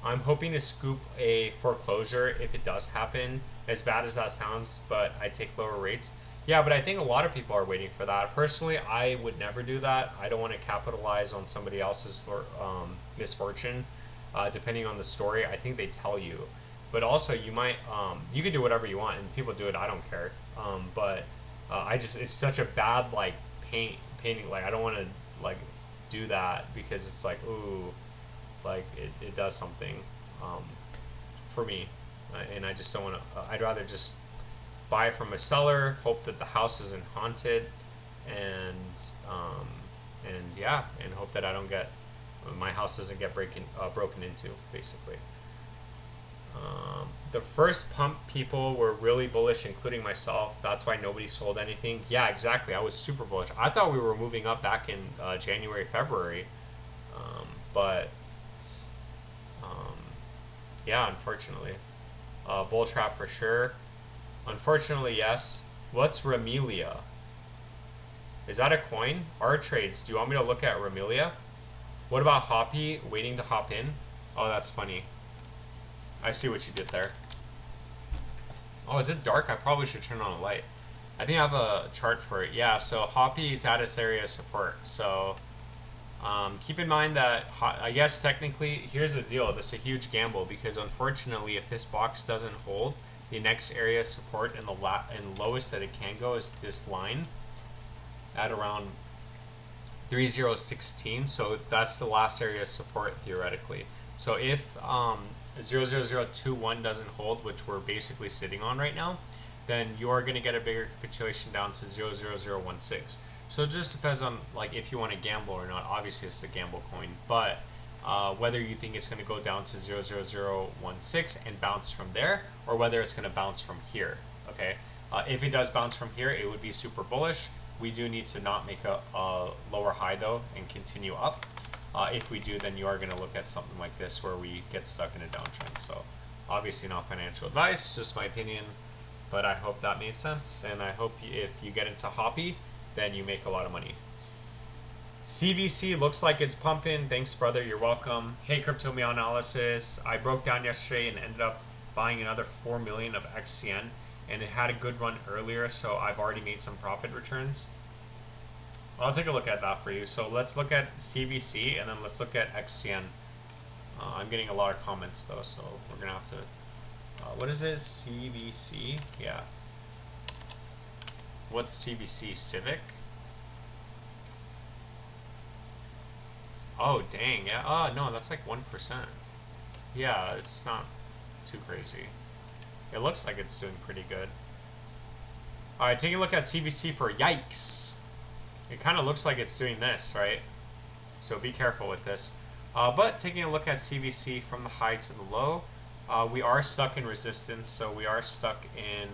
I'm hoping to scoop a foreclosure if it does happen. As bad as that sounds, but I take lower rates. Yeah, but I think a lot of people are waiting for that. Personally, I would never do that. I don't want to capitalize on somebody else's misfortune. Depending on the story, I think they tell you. But also, you might you can do whatever you want, and people do it. I don't care. But I just it's such a bad like painting. Like I don't want to like do that because it's like ooh, like it does something um, for me, and I just don't want to. I'd rather just buy from a seller, hope that the house isn't haunted, and um, and yeah, and hope that I don't get my house doesn't get broken into, basically. The first pump people were really bullish, including myself. That's why nobody sold anything. Yeah, exactly. I was super bullish. I thought we were moving up back in January, February, but um, yeah, unfortunately, bull trap for sure. Unfortunately, yes. What's Remelia? Is that a coin? R trades. Do you want me to look at Remelia? What about Hoppy waiting to hop in? Oh, that's funny. I see what you did there. Oh, is it dark? I probably should turn on a light. I think I have a chart for it. Yeah, so Hoppy is at its area of support. So keep in mind that, I guess technically, here's the deal. This is a huge gamble because unfortunately, if this box doesn't hold, the next area of support and and lowest that it can go is this line at around 3016. So that's the last area of support theoretically. So if 00021 doesn't hold, which we're basically sitting on right now, then you are going to get a bigger capitulation down to 00016. So it just depends on like if you want to gamble or not. Obviously, it's a gamble coin, but whether you think it's going to go down to 00016 and bounce from there, or whether it's going to bounce from here. Okay, if it does bounce from here, it would be super bullish. We do need to not make a lower high though and continue up. If we do, then you are going to look at something like this where we get stuck in a downtrend. So obviously not financial advice, just my opinion, but I hope that made sense. And I hope if you get into Hoppy, then you make a lot of money. CVC looks like it's pumping. Thanks, brother. You're welcome. Hey, Crypto Meow Analysis. I broke down yesterday and ended up buying another 4 million of XCN, and it had a good run earlier, so I've already made some profit returns. I'll take a look at that for you. So let's look at CVC and then let's look at XCN. I'm getting a lot of comments though, so we're gonna have to. What is it? CVC? Yeah. What's CVC? Civic? Oh dang! Yeah. Oh no, that's like 1%. Yeah, it's not too crazy. It looks like it's doing pretty good. All right, taking a look at CVC for yikes. It kind of looks like it's doing this, right? So be careful with this. But taking a look at CVC from the high to the low, we are stuck in resistance. So we are stuck in,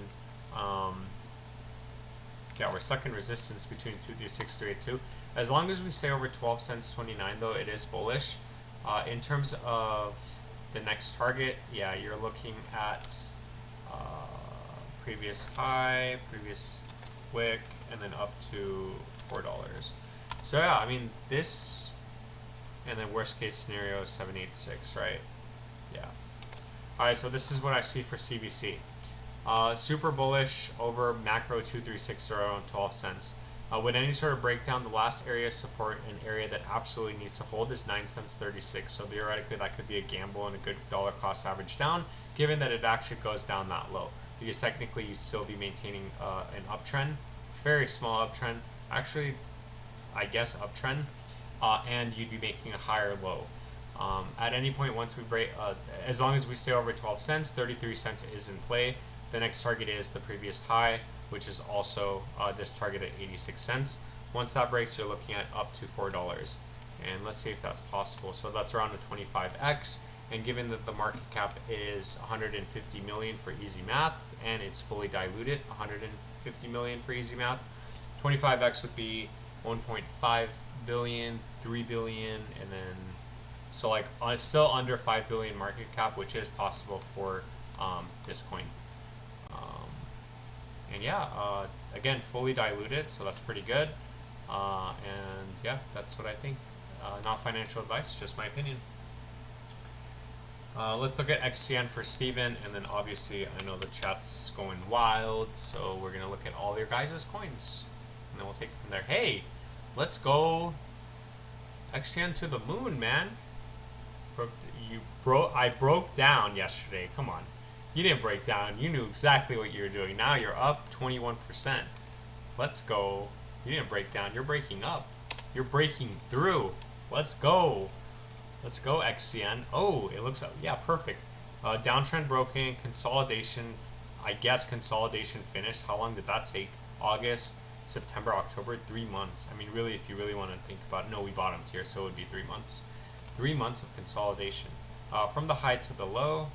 yeah, we're stuck in resistance between 236 to 282. As long as we stay over 12 cents 29 though, it is bullish. In terms of the next target, yeah, you're looking at previous high, previous wick, and then up to $4. So yeah, I mean this, and then worst case scenario 786, right? Yeah. All right, so this is what I see for CVC. Super bullish over macro 2360 around 12 cents. With any sort of breakdown, the last area of support, an area that absolutely needs to hold, is 9 cents 36. So theoretically, that could be a gamble and a good dollar cost average down, given that it actually goes down that low. Because technically, you'd still be maintaining an uptrend, very small uptrend, actually, I guess uptrend, and you'd be making a higher low. At any point, once we break, as long as we stay over 12 cents, 33 cents is in play. The next target is the previous high, which is also this target at 86 cents. Once that breaks, you're looking at up to $4. And let's see if that's possible. So that's around a 25x. And given that the market cap is 150 million for easy math, and it's fully diluted, 150 million for easy math, 25x would be 1.5 billion, 3 billion, and then so like still under 5 billion market cap, which is possible for this coin. And yeah, again, fully diluted, so that's pretty good. And yeah, that's what I think. Not financial advice, just my opinion. Let's look at XCN for Steven, and then obviously I know the chat's going wild, so we're gonna look at all your guys' coins, and then we'll take it from there. Hey, let's go XCN to the moon, man. I broke down yesterday. Come on, you didn't break down. You knew exactly what you were doing. Now you're up 21%. Let's go. You didn't break down. You're breaking up. You're breaking through. Let's go. Let's go, XCN. Oh, it looks, yeah, perfect. Downtrend broken, consolidation, I guess consolidation finished. How long did that take? August, September, October, 3 months. I mean, really, if you really want to think about it, no, we bottomed here, so it would be 3 months. 3 months of consolidation. From the high to the low.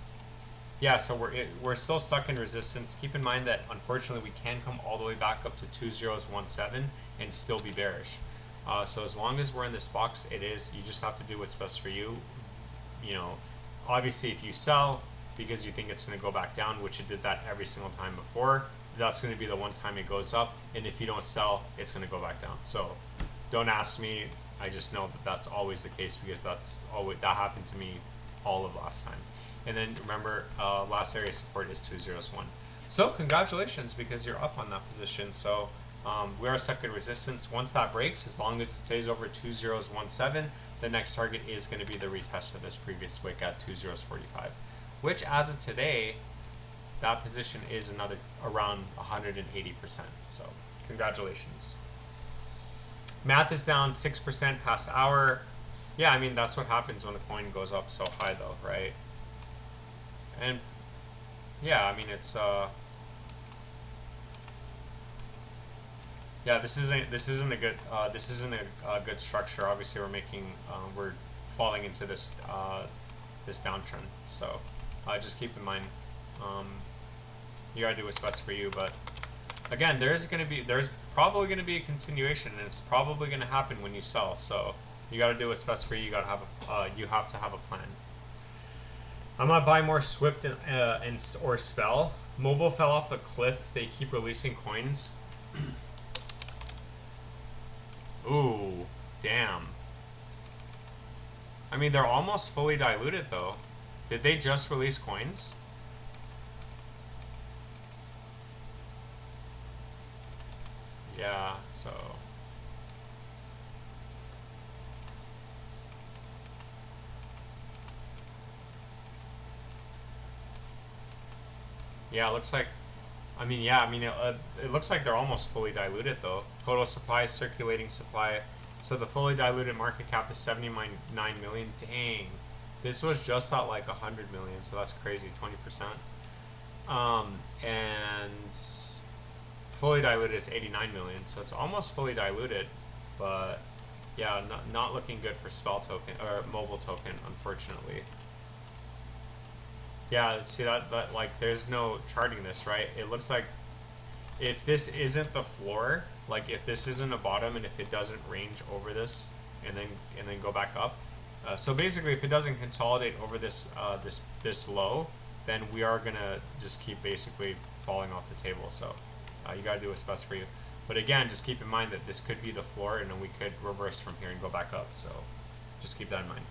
Yeah, so we're still stuck in resistance. Keep in mind that, unfortunately, we can come all the way back up to 2017 and still be bearish. So as long as we're in this box, you just have to do what's best for you. You know, obviously if you sell because you think it's going to go back down, which it did that every single time before, that's going to be the one time it goes up. And if you don't sell, it's going to go back down. So don't ask me. I just know that that's always the case because that happened to me all of last time. And then remember, last area support is 201. So congratulations, because you're up on that position. So we are stuck in resistance. Once that breaks, as long as it stays over 2017, the next target is going to be the retest of this previous wick at 2045, which as of today, that position is another around 180%. So congratulations. Math is down 6% past hour. Yeah, I mean, that's what happens when the coin goes up so high though, right? And yeah, I mean, it's yeah, this isn't a good structure. Obviously, we're falling into this this downtrend. So just keep in mind, you gotta do what's best for you. But again, there's probably gonna be a continuation, and it's probably gonna happen when you sell. So you gotta do what's best for you. You gotta have you have to have a plan. I'm gonna buy more Swift or Spell. Mobile fell off a cliff. They keep releasing coins. Ooh, damn. I mean, they're almost fully diluted, though. Did they just release coins? Yeah, so... yeah, it looks like... I mean, yeah, I mean, it looks like they're almost fully diluted, though. Total supply, circulating supply. So the fully diluted market cap is 79 million. Dang. This was just at like 100 million, so that's crazy, 20%. And fully diluted is 89 million, so it's almost fully diluted. But yeah, not looking good for Spell token, or mobile token, unfortunately. Yeah, see that like there's no charting this, right? It looks like if this isn't the floor, like if this isn't a bottom, and if it doesn't range over this and then go back up, so basically if it doesn't consolidate over this this low, then we are gonna just keep basically falling off the table. So you gotta do what's best for you. But again, just keep in mind that this could be the floor, and then we could reverse from here and go back up. So just keep that in mind.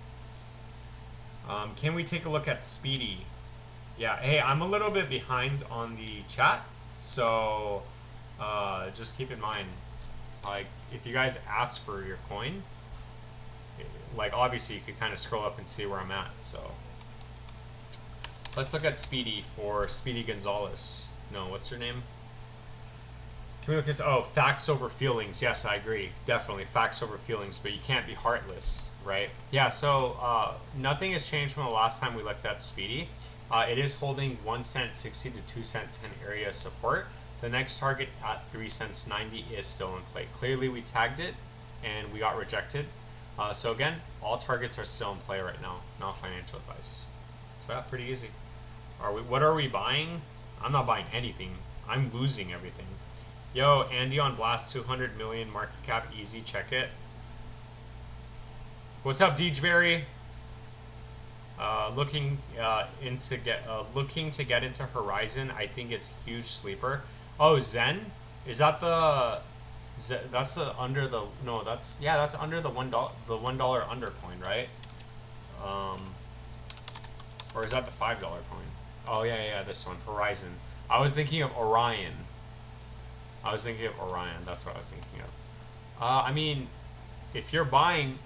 Can we take a look at Speedy? Yeah, hey, I'm a little bit behind on the chat, so just keep in mind, like, if you guys ask for your coin, like, obviously you could kind of scroll up and see where I'm at. So let's look at Speedy for Speedy Gonzalez. No, what's her name? Can we look at, oh, facts over feelings. Yes, I agree. Definitely facts over feelings, but you can't be heartless, right? Yeah, so nothing has changed from the last time we looked at Speedy. It is holding 1 cent 60 to 2 cent 10 area support. The next target at 3 cents 90 is still in play. Clearly we tagged it and we got rejected. So again, all targets are still in play right now. Not financial advice. So yeah, pretty easy. What are we buying? I'm not buying anything. I'm losing everything. Yo, Andy on Blast, 200 million market cap, easy, check it. What's up, Deejberry? Looking to get into Horizon. I think it's a huge sleeper. Oh, Zen? Is that that's the under the, no, that's under the $1 under coin, right? Or Or is that the $5 coin? Oh, yeah, this one. Horizon. I was thinking of Orion. That's what I was thinking of. I mean, if you're buying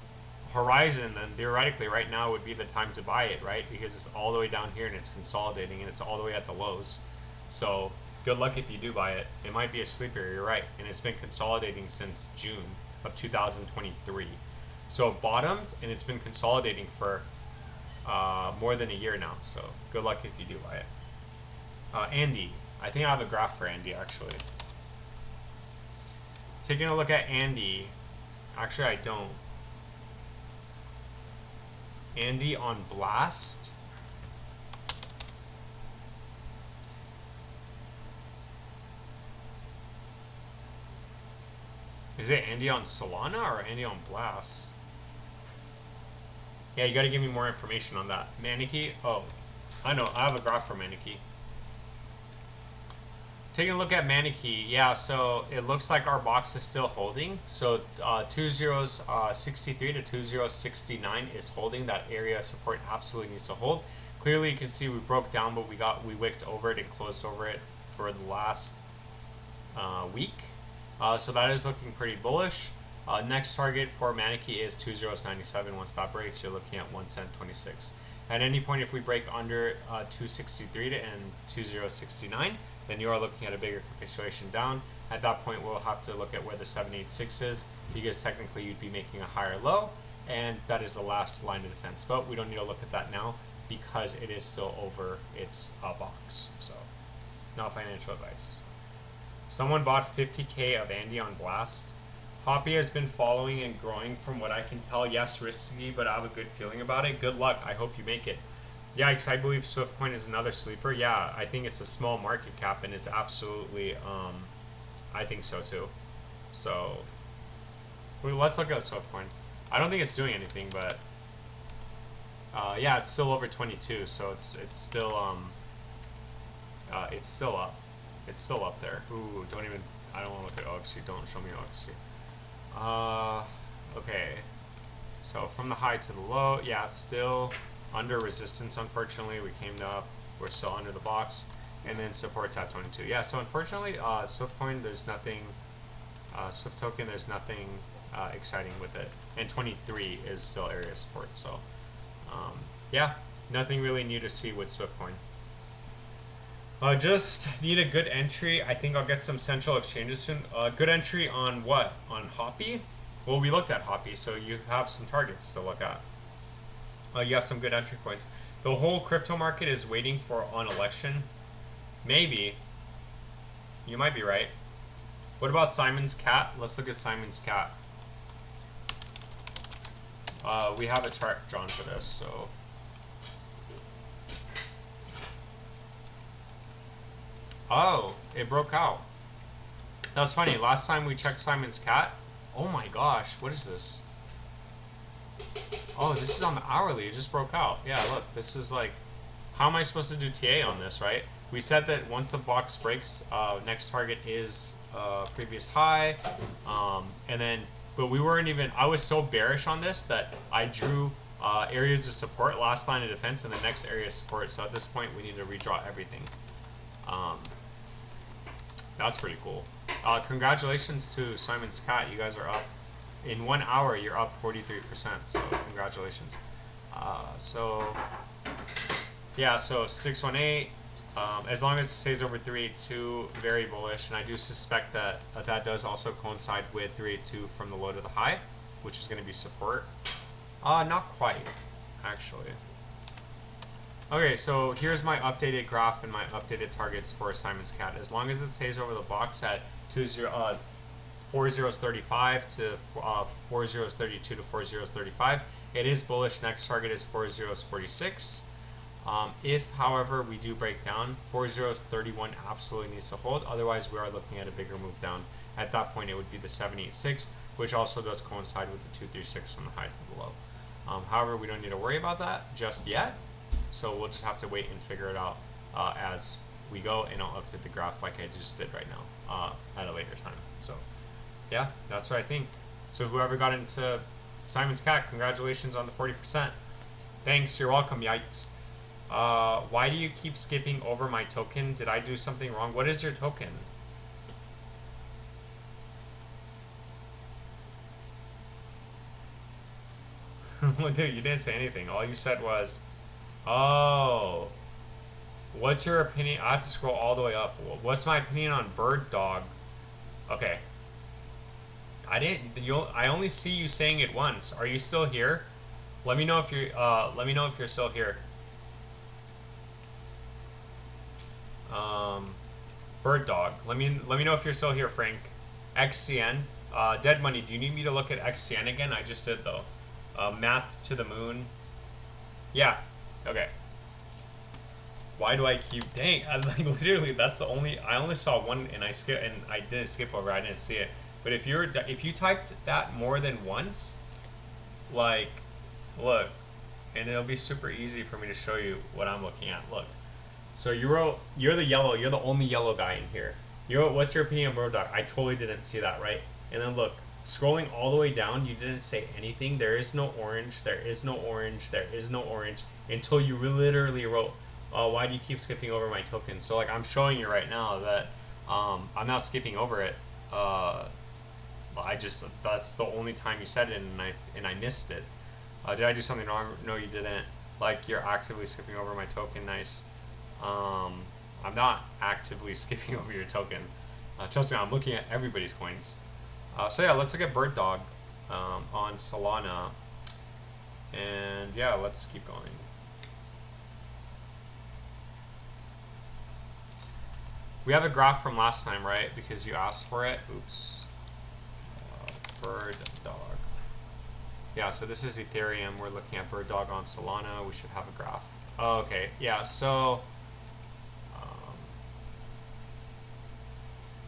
Horizon, then theoretically right now would be the time to buy it, right? Because it's all the way down here and it's consolidating and it's all the way at the lows. So good luck if you do buy it. It might be a sleeper, you're right. And it's been consolidating since June of 2023. So it bottomed and it's been consolidating for more than a year now. So good luck if you do buy it. Andy. I think I have a graph for Andy actually. Taking a look at Andy. Actually, I don't. Andy on Blast. Is it Andy on Solana or Andy on Blast? Yeah, you gotta give me more information on that. Maniki? Oh, I know. I have a graph for Maniki. Taking a look at Maniki, yeah, so it looks like our box is still holding. So 2063 to 2069 is holding. That area of support absolutely needs to hold. Clearly you can see we broke down, but we wicked over it and closed over it for the last week. So that is looking pretty bullish. Next target for Maniki is 2097. Once that breaks, you're looking at 110.26. At any point, if we break under 263 and 2069, then you are looking at a bigger capitulation down. At that point, we'll have to look at where the 786 is, because technically you'd be making a higher low, and that is the last line of defense. But we don't need to look at that now because it is still over its box. So, not financial advice. Someone bought 50K of Andy on Blast. Hoppy has been following and growing from what I can tell. Yes, risky, but I have a good feeling about it. Good luck. I hope you make it. Yeah, because I believe Swiftcoin is another sleeper. Yeah, I think it's a small market cap, and it's absolutely, I think so too. So, let's look at Swiftcoin. I don't think it's doing anything, but yeah, it's still over 22, so it's still up. It's still up there. Ooh, I don't want to look at OXC. Don't show me OXC. Okay. So from the high to the low, yeah, still under resistance, unfortunately. We came up, we're still under the box, and then support's at 22. Yeah, so unfortunately, Swiftcoin, there's nothing, Swift token, there's nothing exciting with it. And 23 is still area support, so yeah, nothing really new to see with Swiftcoin. Just need a good entry. I think I'll get some central exchanges soon. Good entry on what? On Hoppy? Well, we looked at Hoppy, so you have some targets to look at. You have some good entry points. The whole crypto market is waiting for an election. Maybe. You might be right. What about Simon's Cat? Let's look at Simon's Cat. We have a chart drawn for this, so... Oh, it broke out. That's funny. Last time we checked Simon's Cat. Oh my gosh, what is this? Oh, this is on the hourly. It just broke out. Yeah, look, this is like, how am I supposed to do TA on this, right? We said that once the box breaks, next target is previous high, and then, but we weren't even. I was so bearish on this that I drew areas of support, last line of defense, and the next area of support. So at this point, we need to redraw everything. That's pretty cool. Congratulations to Simon's Cat. You guys are up. In 1 hour, you're up 43%. So congratulations. Yeah, so 618. As long as it stays over 382, very bullish. And I do suspect that that does also coincide with 382 from the low to the high, which is going to be support. Not quite, actually. Okay, so here's my updated graph and my updated targets for Simon's Cat. As long as it stays over the box at 4035 to 4032 to 4035, it is bullish. Next target is 4046. If, however, we do break down, 4031 absolutely needs to hold. Otherwise, we are looking at a bigger move down. At that point, it would be the 786, which also does coincide with the 236 from the high to the low. However, we don't need to worry about that just yet. So we'll just have to wait and figure it out as we go, and I'll update the graph like I just did right now at a later time. So yeah, that's what I think. So whoever got into Simon's Cat, congratulations on the 40%. Thanks, you're welcome, yikes. Why do you keep skipping over my token? Did I do something wrong? What is your token? Well, dude, you didn't say anything. All you said was, oh, what's your opinion? I have to scroll all the way up. What's my opinion on Bird Dog? Okay. I didn't. I only see you saying it once. Are you still here? Let me know if you're. Let me know if you're still here. Um, Bird Dog. Let me know if you're still here, Frank. XCN. Dead Money. Do you need me to look at XCN again? I just did though. Math to the moon. Yeah. Okay. Why do I keep? Dang! I like literally. That's the only. I only saw one, and I didn't skip over. I didn't see it. But if you typed that more than once, like, look, and it'll be super easy for me to show you what I'm looking at. Look. So you wrote, you're the only yellow guy in here. You wrote, what's your opinion on Road Dog? I totally didn't see that, right? And then look, scrolling all the way down, you didn't say anything. There is no orange, there is no orange, there is no orange, until you literally wrote, why do you keep skipping over my token? So like, I'm showing you right now that I'm not skipping over it. That's the only time you said it, and I missed it. Did I do something wrong? No, you didn't. Like, you're actively skipping over my token. Nice. I'm not actively skipping over your token. Trust me, I'm looking at everybody's coins. So yeah, let's look at Bird Dog on Solana. And yeah, let's keep going. We have a graph from last time, right? Because you asked for it. Oops. Bird Dog. Yeah, so this is Ethereum. We're looking at Bird Dog on Solana. We should have a graph. Oh, okay, yeah, so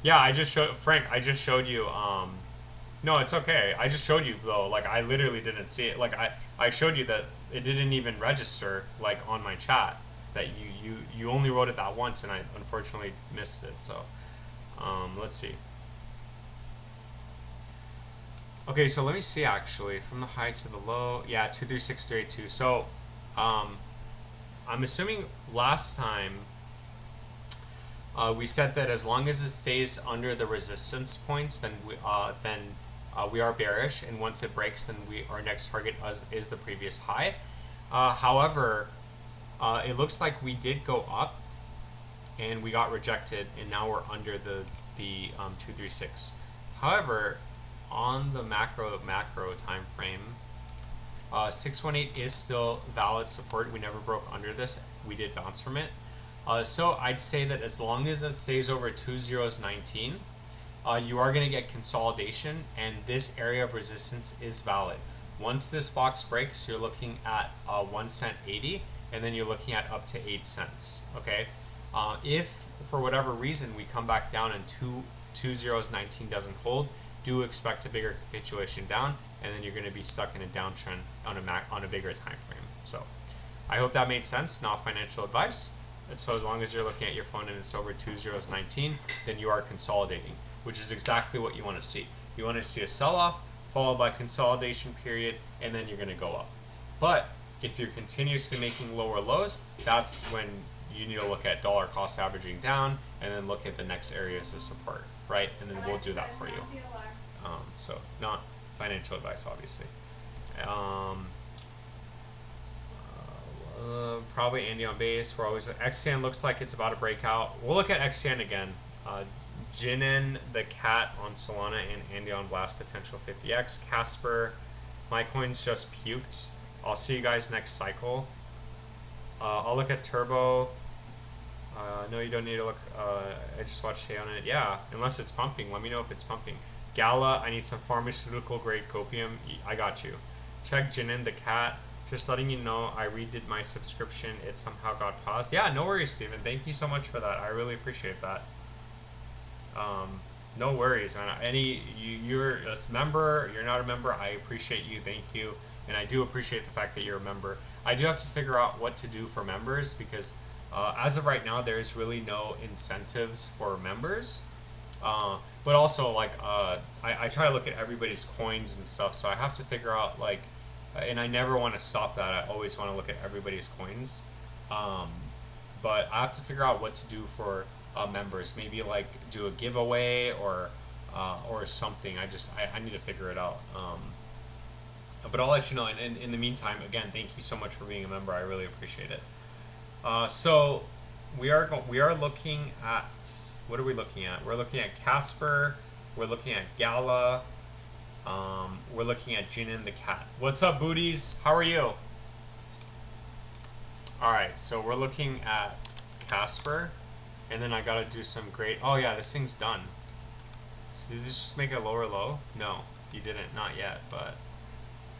yeah, I just showed Frank. I just showed you. No, it's okay. I just showed you though. Like, I literally didn't see it. Like, I showed you that it didn't even register like on my chat. That you only wrote it that once, and I unfortunately missed it. So let's see. Okay, so let me see actually from the high to the low. Yeah, 236382. So I'm assuming last time we said that as long as it stays under the resistance points, then we are bearish, and once it breaks, then our next target is the previous high. However, it looks like we did go up, and we got rejected, and now we're under the 236. However, on the macro time frame, 618 is still valid support. We never broke under this. We did bounce from it. So I'd say that as long as it stays over 2019, you are going to get consolidation, and this area of resistance is valid. Once this box breaks, you're looking at 1 cent 80, and then you're looking at up to 8 cents. Okay, if for whatever reason we come back down and 2019 doesn't hold, do expect a bigger capitulation down, and then you're going to be stuck in a downtrend on a bigger time frame. So I hope that made sense. Not financial advice. So as long as you're looking at your phone and it's over 2019, then you are consolidating, which is exactly what you want to see. You want to see a sell-off followed by consolidation period, and then you're going to go up. But if you're continuously making lower lows, that's when you need to look at dollar cost averaging down, and then look at the next areas of support, right? And then we'll do that for you. So not financial advice, obviously. Probably Andy on base. We're always XCN looks like it's about to break out. We'll look at XCN again. Jinin the cat on Solana and Andy on blast potential 50x. Casper, my coins just puked. I'll see you guys next cycle. I'll look at Turbo. No, you don't need to look. I just watched Tay on it. Yeah, unless it's pumping. Let me know if it's pumping. Gala, I need some pharmaceutical grade copium. I got you. Check Jinin the cat. Just letting you know, I redid my subscription. It somehow got paused. Yeah, no worries, Steven. Thank you so much for that. I really appreciate that. No worries, man. You're a member, you're not a member, I appreciate you. Thank you. And I do appreciate the fact that you're a member. I do have to figure out what to do for members, because as of right now, there's really no incentives for members. But also, like, I try to look at everybody's coins and stuff, so I have to figure out, like, and I never want to stop that. I always want to look at everybody's coins. Um, but I have to figure out what to do for members. Maybe like do a giveaway or something. I need to figure it out. But I'll let you know. And in the meantime, again, thank you so much for being a member. I really appreciate it. So we are looking at, what are we looking at? We're looking at Casper. We're looking at Gala. We're looking at Jinin the cat. What's up, booties? How are you? All right, so we're looking at Casper, and then I gotta do some great. Oh yeah, this thing's done. Did this just make a lower low? No, you didn't. Not yet, but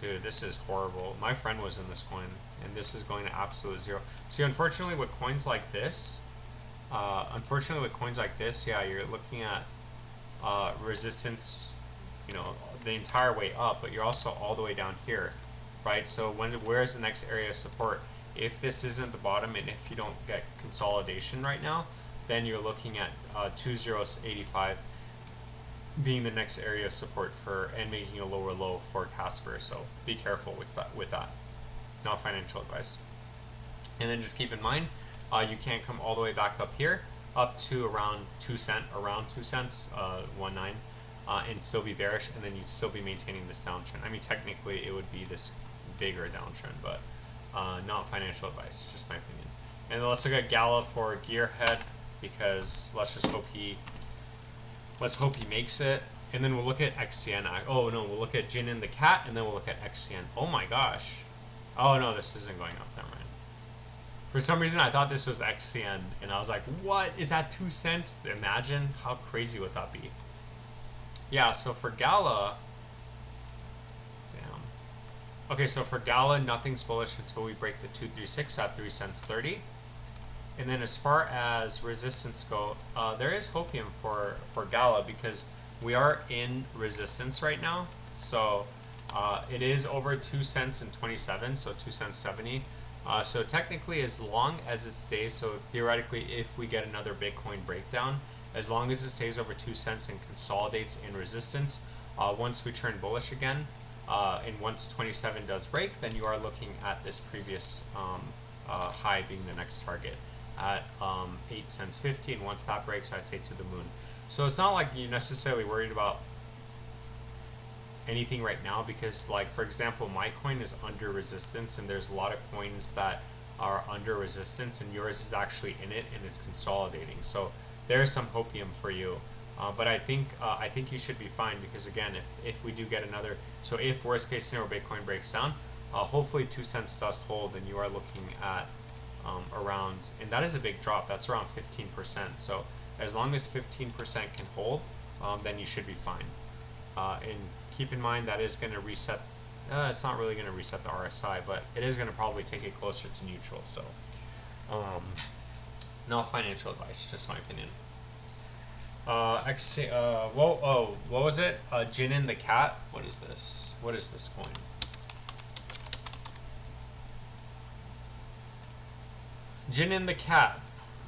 dude, this is horrible. My friend was in this coin, and this is going to absolute zero. See, unfortunately, with coins like this, yeah, you're looking at resistance, you know, the entire way up, but you're also all the way down here, right? So where's the next area of support? If this isn't the bottom, and if you don't get consolidation right now, then you're looking at 2085 being the next area of support for, and making a lower low for Casper. So be careful with that. Not financial advice. And then just keep in mind, you can't come all the way back up here, up to around 2 cents, 1.9, and still be bearish, and then you'd still be maintaining this downtrend. I mean, technically it would be this bigger downtrend, but not financial advice, just my opinion. And then let's look at Gala for Gearhead, because let's hope he makes it. And then we'll look at XCN. Oh no, we'll look at Jinin the cat, and then we'll look at XCN. Oh my gosh. Oh no, this isn't going up. Never mind. For some reason, I thought this was XCN, and I was like, what? Is that 2 cents? Imagine how crazy would that be? Yeah, so for Gala, damn. Okay, so for Gala, nothing's bullish until we break the 236 at 3 cents 30. And then as far as resistance go, there is hopium for Gala, because we are in resistance right now. So it is over 2 cents and 27, so 2 cents 70. So technically, as long as it stays, so theoretically, if we get another Bitcoin breakdown, as long as it stays over 2 cents and consolidates in resistance, once we turn bullish again, and once 27 does break, then you are looking at this previous high being the next target at 8 cents 50, and once that breaks, I say to the moon. So it's not like you're necessarily worried about anything right now, because, like, for example, my coin is under resistance, and there's a lot of coins that are under resistance, and yours is actually in it, and it's consolidating. So there's some hopium for you. But I think you should be fine, because again, if we do get another, so if worst case scenario Bitcoin breaks down, hopefully 2 cents does hold, and you are looking at around, and that is a big drop. That's around 15%. So as long as 15% can hold, then you should be fine. And keep in mind that is going to reset. It's not really going to reset the RSI, but it is going to probably take it closer to neutral. So, not financial advice, just my opinion. What was it? Jinin the cat. What is this? What is this coin? Jinin the cat.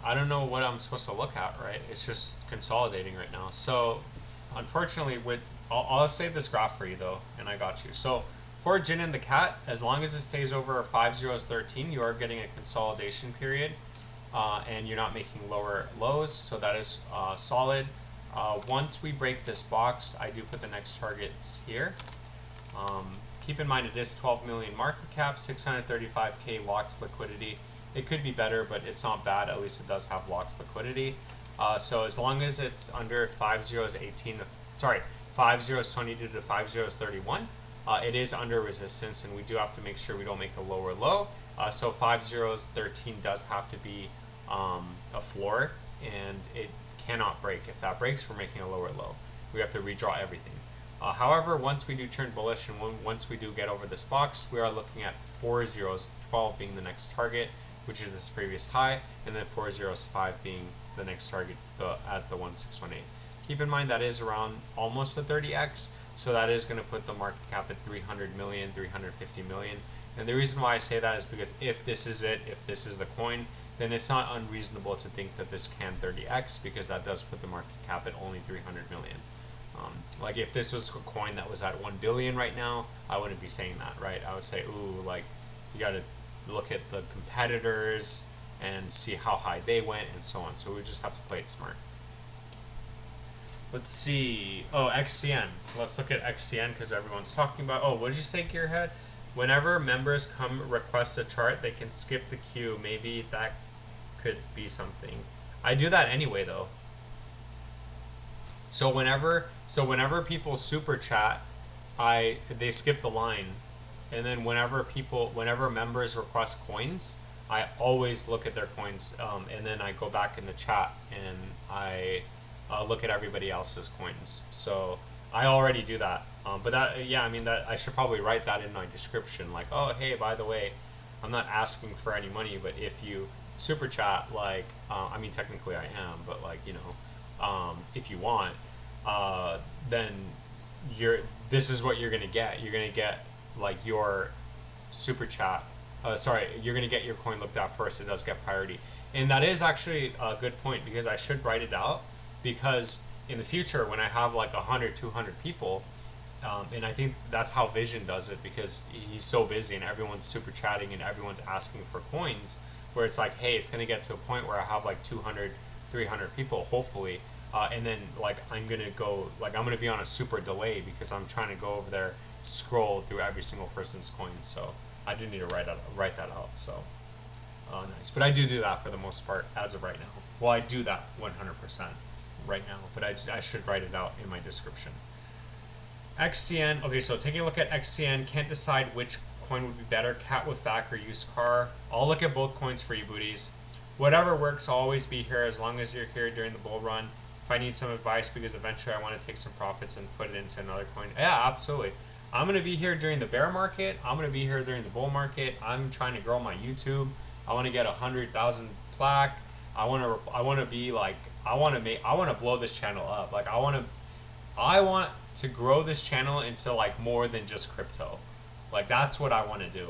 I don't know what I'm supposed to look at, right? It's just consolidating right now. So, unfortunately, I'll save this graph for you though, and I got you. So for Jinin the cat, as long as it stays over 5013, you are getting a consolidation period, and you're not making lower lows, so that is solid. Once we break this box, I do put the next targets here. Keep in mind it is 12 million market cap, 635k locked liquidity. It could be better, but it's not bad. At least it does have locked liquidity. So as long as it's under 5018, sorry, 5022 to 5031, it is under resistance, and we do have to make sure we don't make a lower low. So 5013 does have to be a floor, and it cannot break. If that breaks, we're making a lower low. We have to redraw everything. However, once we do turn bullish, and once we do get over this box, we are looking at 4012 being the next target, which is this previous high, and then 405 being the next target at the 1618. Keep in mind that is around almost a 30x, so that is going to put the market cap at 300 million, 350 million. And the reason why I say that is because if this is it, if this is the coin, then it's not unreasonable to think that this can 30x, because that does put the market cap at only 300 million. Like if this was a coin that was at 1 billion right now, I wouldn't be saying that, right? I would say, ooh, like you got to look at the competitors and see how high they went and so on. So we just have to play it smart. Let's see. Oh, XCN. Let's look at XCN because everyone's talking about. Oh, what did you say, Gearhead? Whenever members come request a chart, they can skip the queue. Maybe that could be something. I do that anyway, though. So whenever people super chat, they skip the line, and then whenever members request coins, I always look at their coins, and then I go back in the chat and I look at everybody else's coins. So I already do that. But that, yeah, I mean, that I should probably write that in my description, like, oh, hey, by the way, I'm not asking for any money, but if you super chat, like, I mean, technically I am, but like, you know, if you want, then this is what you're gonna get. You're gonna get like your super chat. You're gonna get your coin looked at first. It does get priority, and that is actually a good point because I should write it out, because in the future when I have like 100, 200 people, and I think that's how Vision does it, because he's so busy and everyone's super chatting and everyone's asking for coins, where it's like, hey, it's going to get to a point where I have like 200, 300 people, hopefully, and then like I'm going to be on a super delay because I'm trying to go over there, scroll through every single person's coin. So I do need to write that out. So nice. But I do that for the most part as of right now. Well, I do that 100% right now, but I should write it out in my description. XCN. Okay, so taking a look at XCN, can't decide which coin would be better, cat with back or used car. I'll look at both coins for you, booties. Whatever works, I'll always be here as long as you're here during the bull run. If I need some advice, because eventually I want to take some profits and put it into another coin. Yeah, absolutely. I'm going to be here during the bear market. I'm going to be here during the bull market. I'm trying to grow my YouTube. I want to get 100,000 plaque. I want to be like, I want to blow this channel up. Like I want to grow this channel into like more than just crypto. Like that's what I want to do,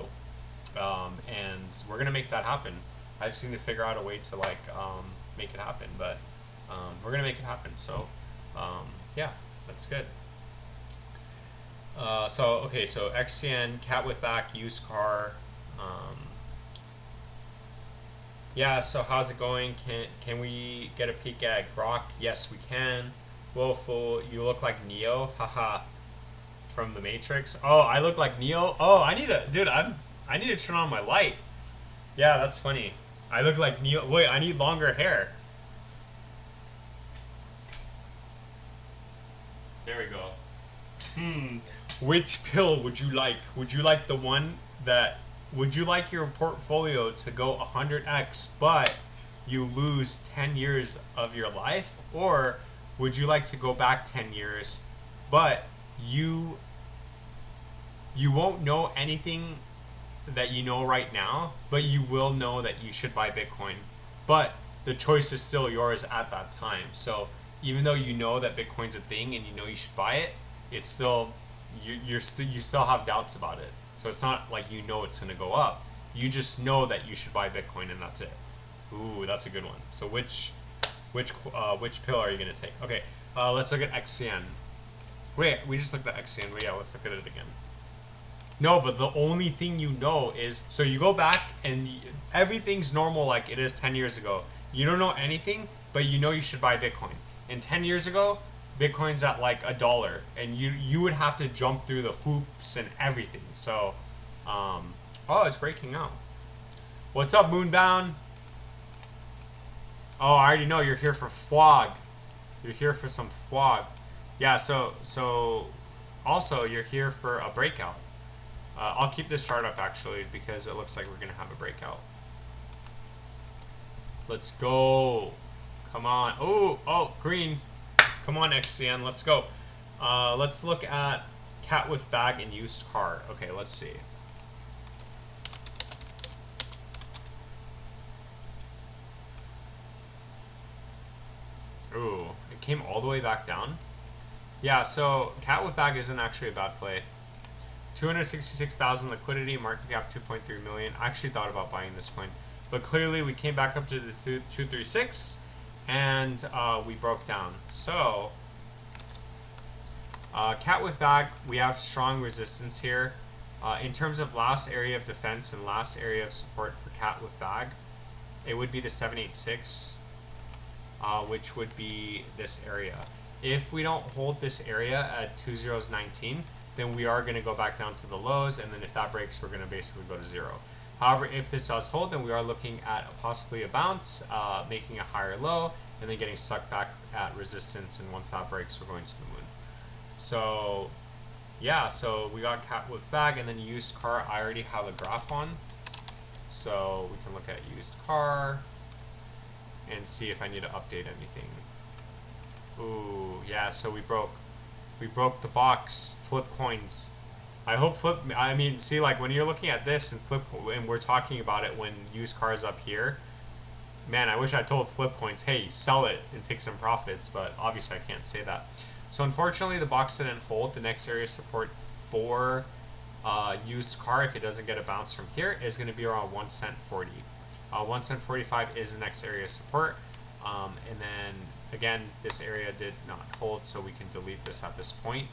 and we're gonna make that happen. I just need to figure out a way to like make it happen, but we're gonna make it happen. So yeah, that's good. So XCN, cat with back, used car. Yeah, so how's it going? Can we get a peek at Grok? Yes, we can. Woeful, you look like Neo, haha, from the Matrix. Oh, I look like Neo. Oh, I need to turn on my light. Yeah, that's funny. I look like Neo. Wait, I need longer hair. There we go. Which pill would you like? Would you like the one that? Would you like your portfolio to go 100x, but you lose 10 years of your life, or would you like to go back 10 years, but you won't know anything that you know right now, but you will know that you should buy Bitcoin, but the choice is still yours at that time. So even though you know that Bitcoin's a thing and you know you should buy it, it's still you still have doubts about it. So it's not like you know it's going to go up. You just know that you should buy Bitcoin and that's it. Ooh, that's a good one. So which pill are you going to take? Okay, let's look at XCN. Wait, we just looked at XCN, but yeah, let's look at it again. No, but the only thing you know is, so you go back and everything's normal like it is 10 years ago. You don't know anything, but you know you should buy Bitcoin. And 10 years ago, Bitcoin's at like $1, and you would have to jump through the hoops and everything. So, oh, it's breaking out. What's up, Moonbound? Oh, I already know you're here for FWOG. You're here for some FWOG. Yeah. So also you're here for a breakout. I'll keep this chart up actually because it looks like we're gonna have a breakout. Let's go. Come on. Oh, green. Come on, XCN. Let's go. Let's look at cat with bag and used car. Okay, let's see. Ooh, it came all the way back down. Yeah, so cat with bag isn't actually a bad play. 266,000 liquidity, market cap 2.3 million. I actually thought about buying this coin, but clearly we came back up to the 236 and we broke down. So cat with bag, we have strong resistance here. In terms of last area of defense and last area of support for cat with bag, it would be the 786, which would be this area. If we don't hold this area at 2019, then we are going to go back down to the lows, and then if that breaks, we're going to basically go to zero. However, if this does hold, then we are looking at possibly a bounce, making a higher low, and then getting stuck back at resistance, and once that breaks, we're going to the moon. So yeah, so we got cat with bag, and then used car I already have a graph on, so we can look at used car and see if I need to update anything. Ooh, yeah, so we broke the box. Flip coins. I hope see, like, when you're looking at this and flip, and we're talking about it when used cars up here, man, I wish I told flip coins, hey, sell it and take some profits, but obviously I can't say that. So unfortunately, the box didn't hold. The next area of support for used car, if it doesn't get a bounce from here, is going to be around 1 cent 40. 1 cent 45 is the next area of support. And then again, this area did not hold, so we can delete this at this point.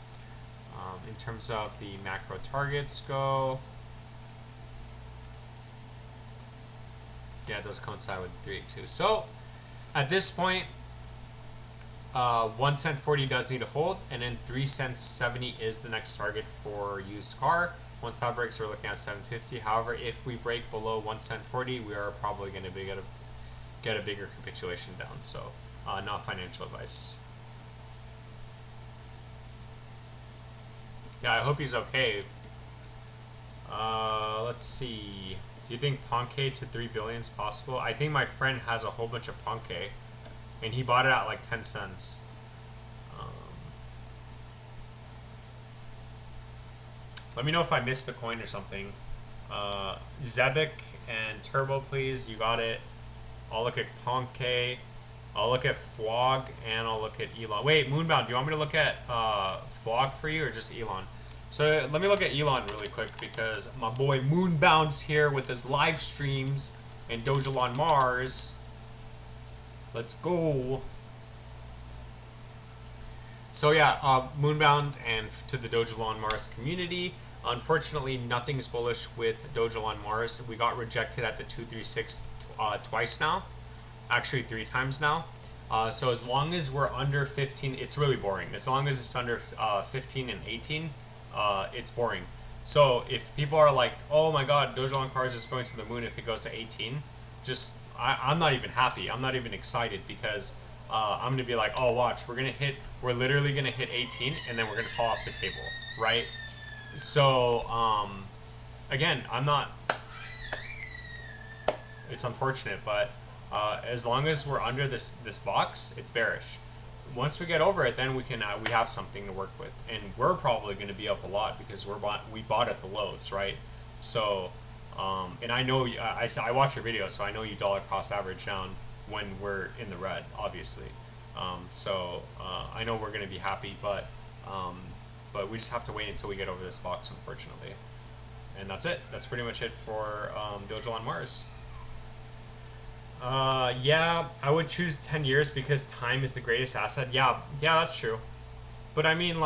In terms of the macro targets go, yeah, it does coincide with 382. So at this point, 1 cent 40 does need to hold, and then 3 cents 70 is the next target for used car. Once that breaks, we're looking at 750. However, if we break below 1 cent 40, we are probably going to get a bigger capitulation down. So not financial advice. Yeah, I hope he's okay. Let's see. Do you think Ponke to 3 billion is possible? I think my friend has a whole bunch of Ponke, and he bought it at like 10 cents. Let me know if I missed a coin or something. Zebek and Turbo, please. You got it. I'll look at Ponke. I'll look at Flog, and I'll look at Elon. Wait, Moonbound, do you want me to look at Flog for you, or just Elon? So let me look at Elon really quick, because my boy Moonbound's here with his live streams and Doja on Mars. Let's go. So yeah, Moonbound and to the Doja on Mars community. Unfortunately, nothing's bullish with Doja on Mars. We got rejected at the 236 twice now. Actually 3 times now. So as long as we're under 15, it's really boring. As long as it's under 15 and 18, it's boring. So if people are like, oh my god, Doja on Cars is going to the moon if it goes to 18, just, I'm not even happy. I'm not even excited, because I'm going to be like, oh, watch, we're literally going to hit 18, and then we're going to fall off the table, right? So, again, it's unfortunate, but as long as we're under this box, it's bearish. Once we get over it, then we have something to work with, and we're probably going to be up a lot, because we bought at the lows, right? So, and I know I watch your video, so I know you dollar cost average down when we're in the red, obviously. So I know we're going to be happy, but we just have to wait until we get over this box, unfortunately. And that's it. That's pretty much it for Doja on Mars. Yeah, I would choose 10 years because time is the greatest asset. Yeah, that's true. But I mean,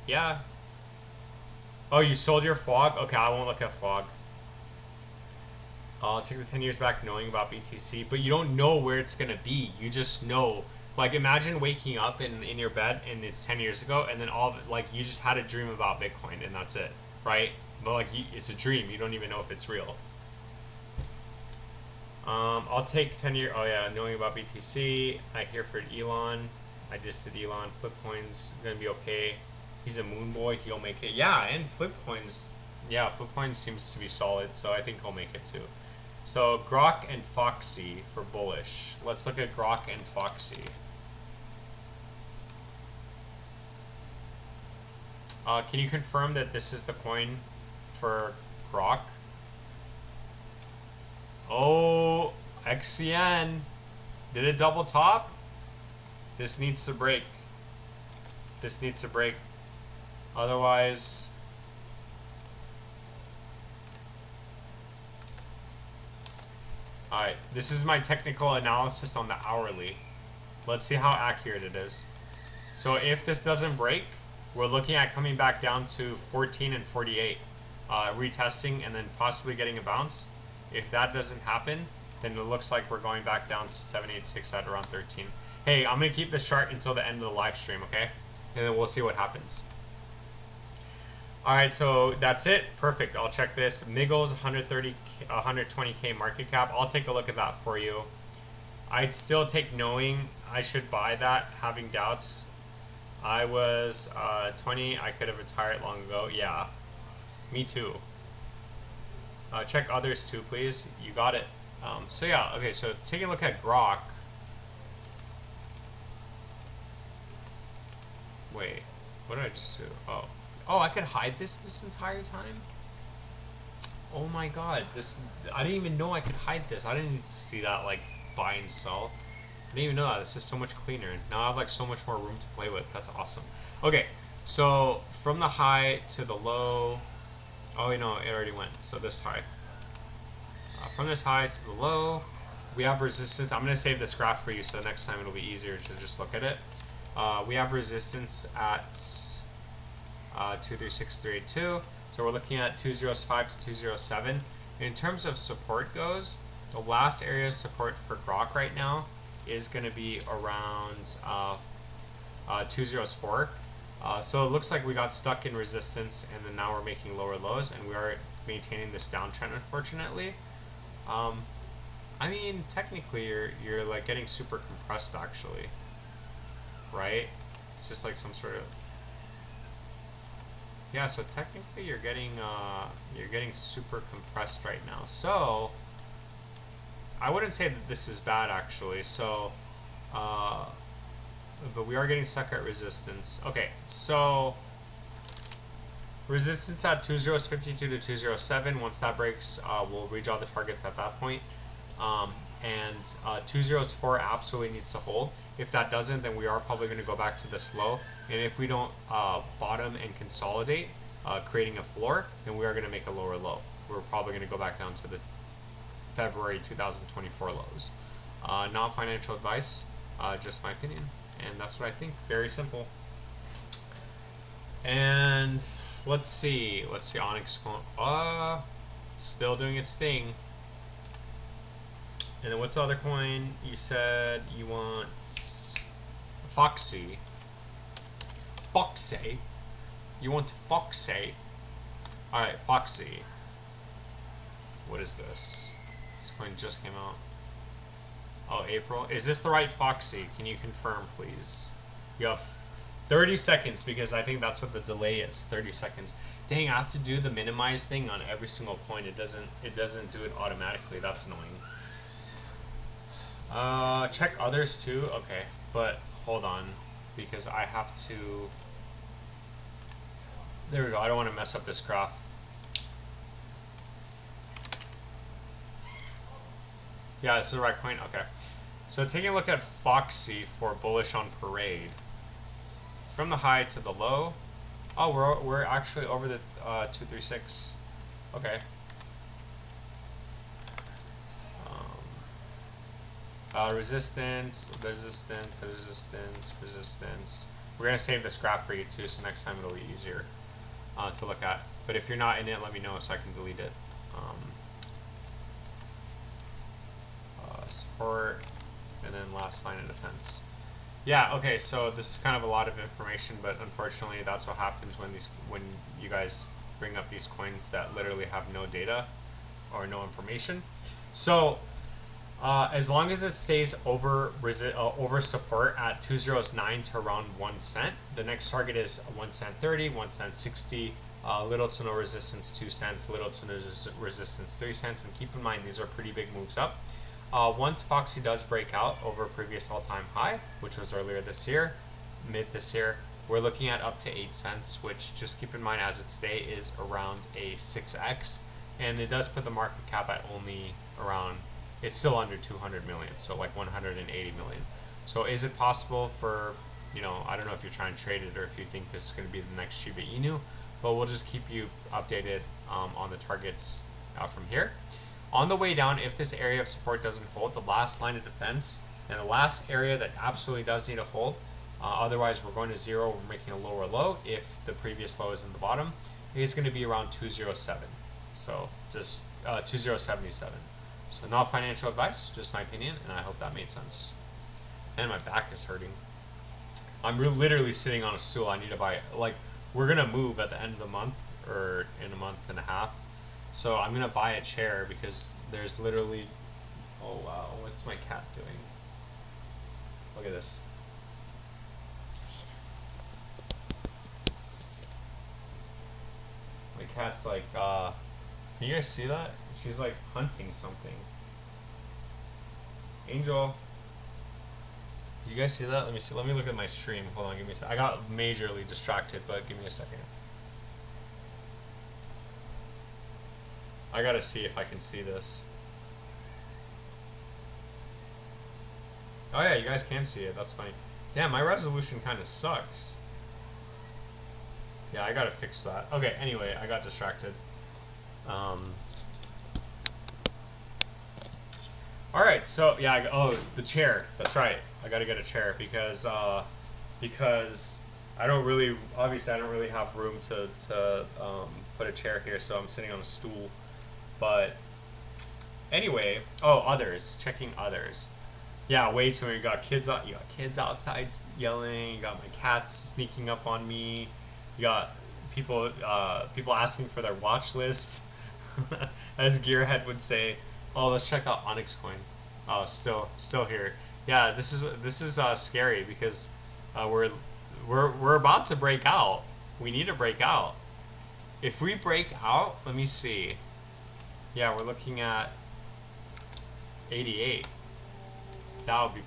yeah. Oh, you sold your Fog? Okay, I won't look at Fog. I'll take the 10 years back knowing about BTC, but you don't know where it's going to be. You just know. Like, imagine waking up in your bed and it's 10 years ago, and then you just had a dream about Bitcoin, and that's it, right? But, it's a dream. You don't even know if it's real. I'll take 10 year. Oh yeah, knowing about BTC. I hear for Elon. I just did Elon. Flipcoin's gonna be okay. He's a moon boy. He'll make it. Yeah, and Flipcoin's. Yeah, Flipcoin seems to be solid, so I think he'll make it too. So Grok and Foxy for bullish. Let's look at Grok and Foxy. Can you confirm that this is the coin for Grok? Oh, XCN. Did it double top? This needs to break. This needs to break. Otherwise... Alright, this is my technical analysis on the hourly. Let's see how accurate it is. So if this doesn't break, we're looking at coming back down to 14 and 48, retesting and then possibly getting a bounce. If that doesn't happen, then it looks like we're going back down to 786 at around 13. Hey, I'm going to keep this chart until the end of the live stream, okay? And then we'll see what happens. All right, so that's it. Perfect. I'll check this. Miggles 120K market cap. I'll take a look at that for you. I'd still take knowing I should buy that, having doubts. I was 20. I could have retired long ago. Yeah, me too. Check others too, please. You got it. So yeah, okay, so taking a look at Grok. Wait, what did I just do? Oh, I could hide this entire time? Oh my god, I didn't even know I could hide this. I didn't need to see that, like, buy and sell. I didn't even know that. This is so much cleaner. Now I have, like, so much more room to play with. That's awesome. Okay, so from the high to the low. Oh, you know, it already went. So this high. From this high to the low, we have resistance. I'm going to save this graph for you so the next time it'll be easier to just look at it. We have resistance at 236.382. So we're looking at 205 to 207. In terms of support goes, the last area of support for Grok right now is going to be around 204. So it looks like we got stuck in resistance, and then now we're making lower lows, and we are maintaining this downtrend, unfortunately. I mean, technically, you're like getting super compressed, actually, right? It's just like some sort of, yeah. So technically, you're getting super compressed right now. So I wouldn't say that this is bad, actually. So, but we are getting stuck at resistance. Okay, so resistance at 2052 to 207. Once that breaks, we'll redraw the targets at that point. And 204 absolutely needs to hold. If that doesn't, then we are probably going to go back to this low. And if we don't bottom and consolidate, creating a floor, then we are going to make a lower low. We're probably going to go back down to the February 2024 lows. Not financial advice, just my opinion. And that's what I think. Very simple. And let's see. Onyx going. Still doing its thing. And then what's the other coin? You said you want Foxy. Foxy. You want Foxy. Alright, Foxy. What is this? This coin just came out. Oh, April. Is this the right Foxy? Can you confirm, please? You have 30 seconds, because I think that's what the delay is. 30 seconds. Dang, I have to do the minimize thing on every single coin. It doesn't do it automatically. That's annoying. Check others too. Okay, but hold on, because I have to. There we go. I don't want to mess up this graph. Yeah, this is the right coin. Okay. So taking a look at Foxy for bullish on Parade. From the high to the low. Oh, we're actually over the 236. Okay. Resistance. We're gonna save this graph for you too, so next time it'll be easier to look at. But if you're not in it, let me know so I can delete it. Support, and then last line of defense. Yeah, okay, so this is kind of a lot of information, but unfortunately that's what happens when you guys bring up these coins that literally have no data or no information. So as long as it stays over support at 209 to around 1 cent, the next target is 1 cent 30, 1 cent 60, little to no resistance 2 cents, little to no resistance 3 cents, and keep in mind these are pretty big moves up. Once Foxy does break out over previous all-time high, which was earlier this year, mid this year, we're looking at up to 8 cents, which just keep in mind as of today is around a 6x, and it does put the market cap at only around, it's still under 200 million, so like 180 million. So is it possible for, I don't know if you're trying to trade it or if you think this is going to be the next Shiba Inu, but we'll just keep you updated on the targets from here. On the way down, if this area of support doesn't hold, the last line of defense and the last area that absolutely does need to hold Otherwise, we're going to zero. We're making a lower low. If the previous low is in the bottom, it's going to be around 207. So just 2077. So not financial advice, just my opinion, and I hope that made sense. And my back is hurting. I'm literally sitting on a stool. I need to buy, like, we're going to move at the end of the month or in a month and a half. So I'm going to buy a chair because there's literally, oh wow, what's my cat doing? Look at this. My cat's like, can you guys see that? She's like hunting something. Angel. You guys see that? Let me see. Let me look at my stream. Hold on, give me a second. I got majorly distracted, but give me a second. I gotta see if I can see this. Oh yeah, you guys can see it. That's funny. Damn, my resolution kind of sucks. Yeah, I gotta fix that. Okay, anyway, I got distracted. Alright, so, yeah, oh, the chair. That's right. I gotta get a chair because I don't really, obviously I don't really have room to put a chair here, so I'm sitting on a stool. But, anyway, oh, others. Checking others. Yeah, way too many. You got kids outside yelling. You got my cats sneaking up on me. You got people asking for their watch list. As Gearhead would say, oh, let's check out Onyx Coin. Oh, still here. Yeah, this is scary because we're about to break out. We need to break out. If we break out, let me see. Yeah, we're looking at 88. That would be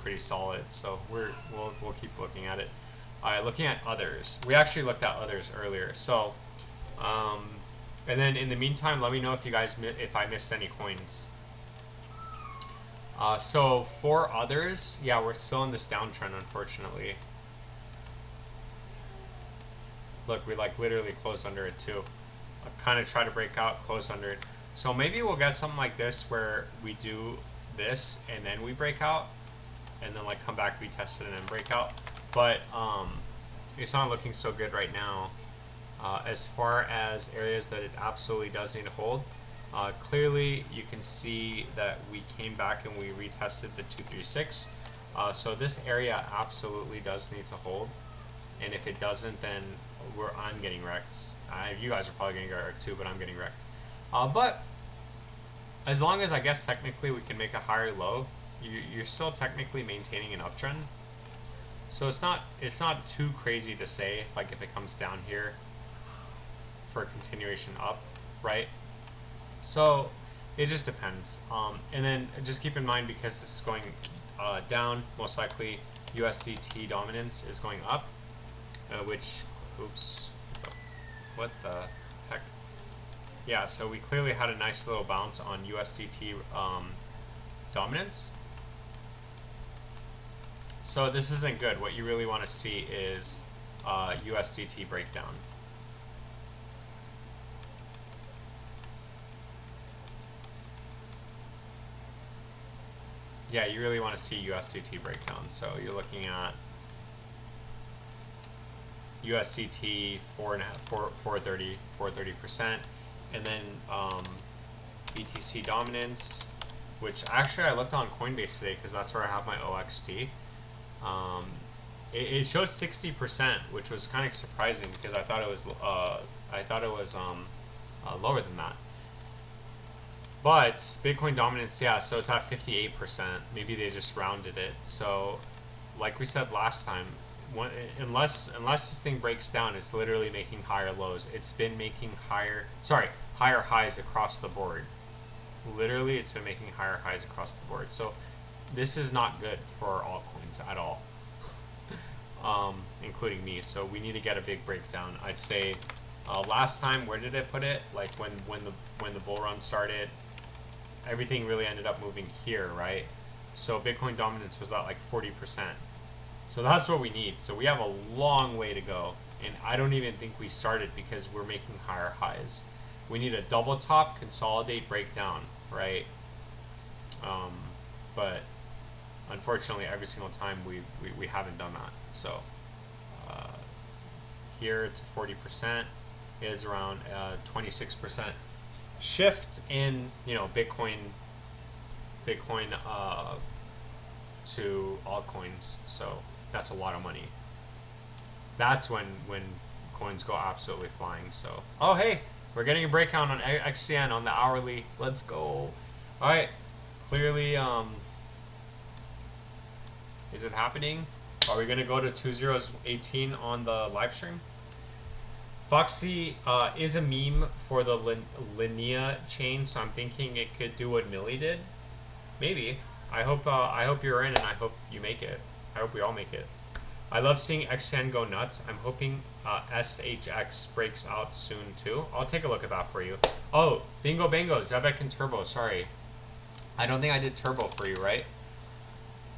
pretty solid. So we'll keep looking at it. All right, looking at others. We actually looked at others earlier. So, and then in the meantime, let me know if you guys if I missed any coins. So for others, yeah, we're still in this downtrend, unfortunately. Look, we like literally closed under it too. I kind of try to break out, close under it. So maybe we'll get something like this where we do this and then we break out, and then like come back, retest it, and then break out. But it's not looking so good right now. As far as areas that it absolutely does need to hold, clearly you can see that we came back and we retested the 236. So this area absolutely does need to hold, and if it doesn't, then I'm getting wrecked. You guys are probably getting wrecked too, but I'm getting wrecked. But as long as I guess technically we can make a higher low, you're still technically maintaining an uptrend. So it's not too crazy to say like if it comes down here for a continuation up, right? So it just depends. And then just keep in mind, because this is going down, most likely USDT dominance is going up, which, oops, what the heck? Yeah, so we clearly had a nice little bounce on USDT dominance. So this isn't good. What you really want to see is USDT breakdown. Yeah, you really want to see USDT breakdown. So you're looking at USDT 430%, and then BTC dominance, which actually I looked on Coinbase today because that's where I have my OXT. It shows 60%, which was kind of surprising because I thought it was lower than that. But Bitcoin dominance, yeah, so it's at 58%. Maybe they just rounded it. So, like we said last time, unless this thing breaks down, it's literally making higher lows. It's been making higher highs across the board. Literally, it's been making higher highs across the board. So, this is not good for altcoins at all, including me. So we need to get a big breakdown. I'd say last time, where did it put it? Like when the bull run started, everything really ended up moving here, right? So Bitcoin dominance was at like 40%. So that's what we need. So we have a long way to go, and I don't even think we started because we're making higher highs. We need a double top, consolidate, breakdown, right? But unfortunately, every single time we haven't done that. So here it's 40%, is around 26% shift in Bitcoin to altcoins. So that's a lot of money. That's when coins go absolutely flying. So oh hey, we're getting a breakout on XCN on the hourly. Let's go. All right, clearly is it happening? Are we gonna go to 2018 on the live stream? Foxy is a meme for the Linea chain, so I'm thinking it could do what Millie did. Maybe. I hope you're in, and I hope you make it. I hope we all make it. I love seeing XN go nuts. I'm hoping SHX breaks out soon too. I'll take a look at that for you. Oh, bingo bango, Zebek and Turbo. Sorry, I don't think I did Turbo for you, right?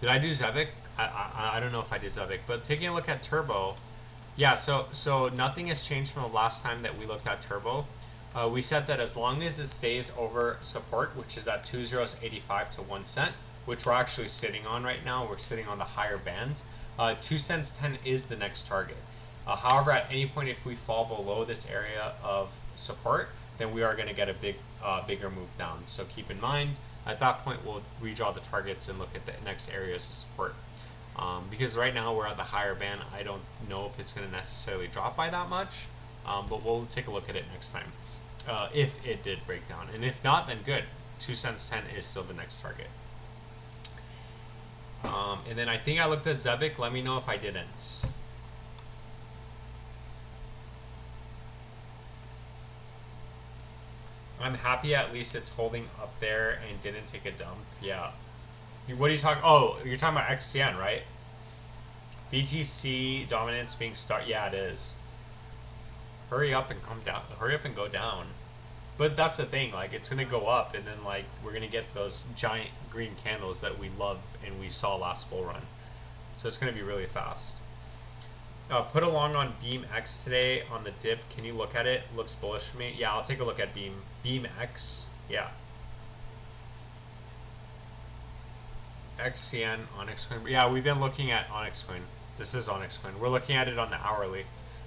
Did I do Zebek? I don't know if I did Zebek, but taking a look at Turbo. Yeah, so nothing has changed from the last time that we looked at Turbo. We said that as long as it stays over support, which is at 2.85 to 1 cent, which we're actually sitting on right now, we're sitting on the higher band. 2 cents 10 is the next target. However, at any point, if we fall below this area of support, then we are going to get a bigger move down. So keep in mind, at that point, we'll redraw the targets and look at the next areas of support. Because right now we're at the higher band, I don't know if it's going to necessarily drop by that much, but we'll take a look at it next time if it did break down. And if not, then good. 2 cents 10 is still the next target. And then I think I looked at Zebek. Let me know if I didn't. I'm happy at least it's holding up there and didn't take a dump. Yeah. What are you talking? Oh, you're talking about XCN, right? BTC dominance being yeah, it is. Hurry up and come down. Hurry up and go down. But that's the thing. Like, it's gonna go up, and then like we're gonna get those giant green candles that we love and we saw last bull run. So it's gonna be really fast. Put a long on Beam X today on the dip. Can you look at it? Looks bullish to me. Yeah, I'll take a look at Beam X. Yeah. XCN, Onyx Coin. Yeah, we've been looking at Onyx Coin. This is Onyx Coin. We're looking at it on the hourly.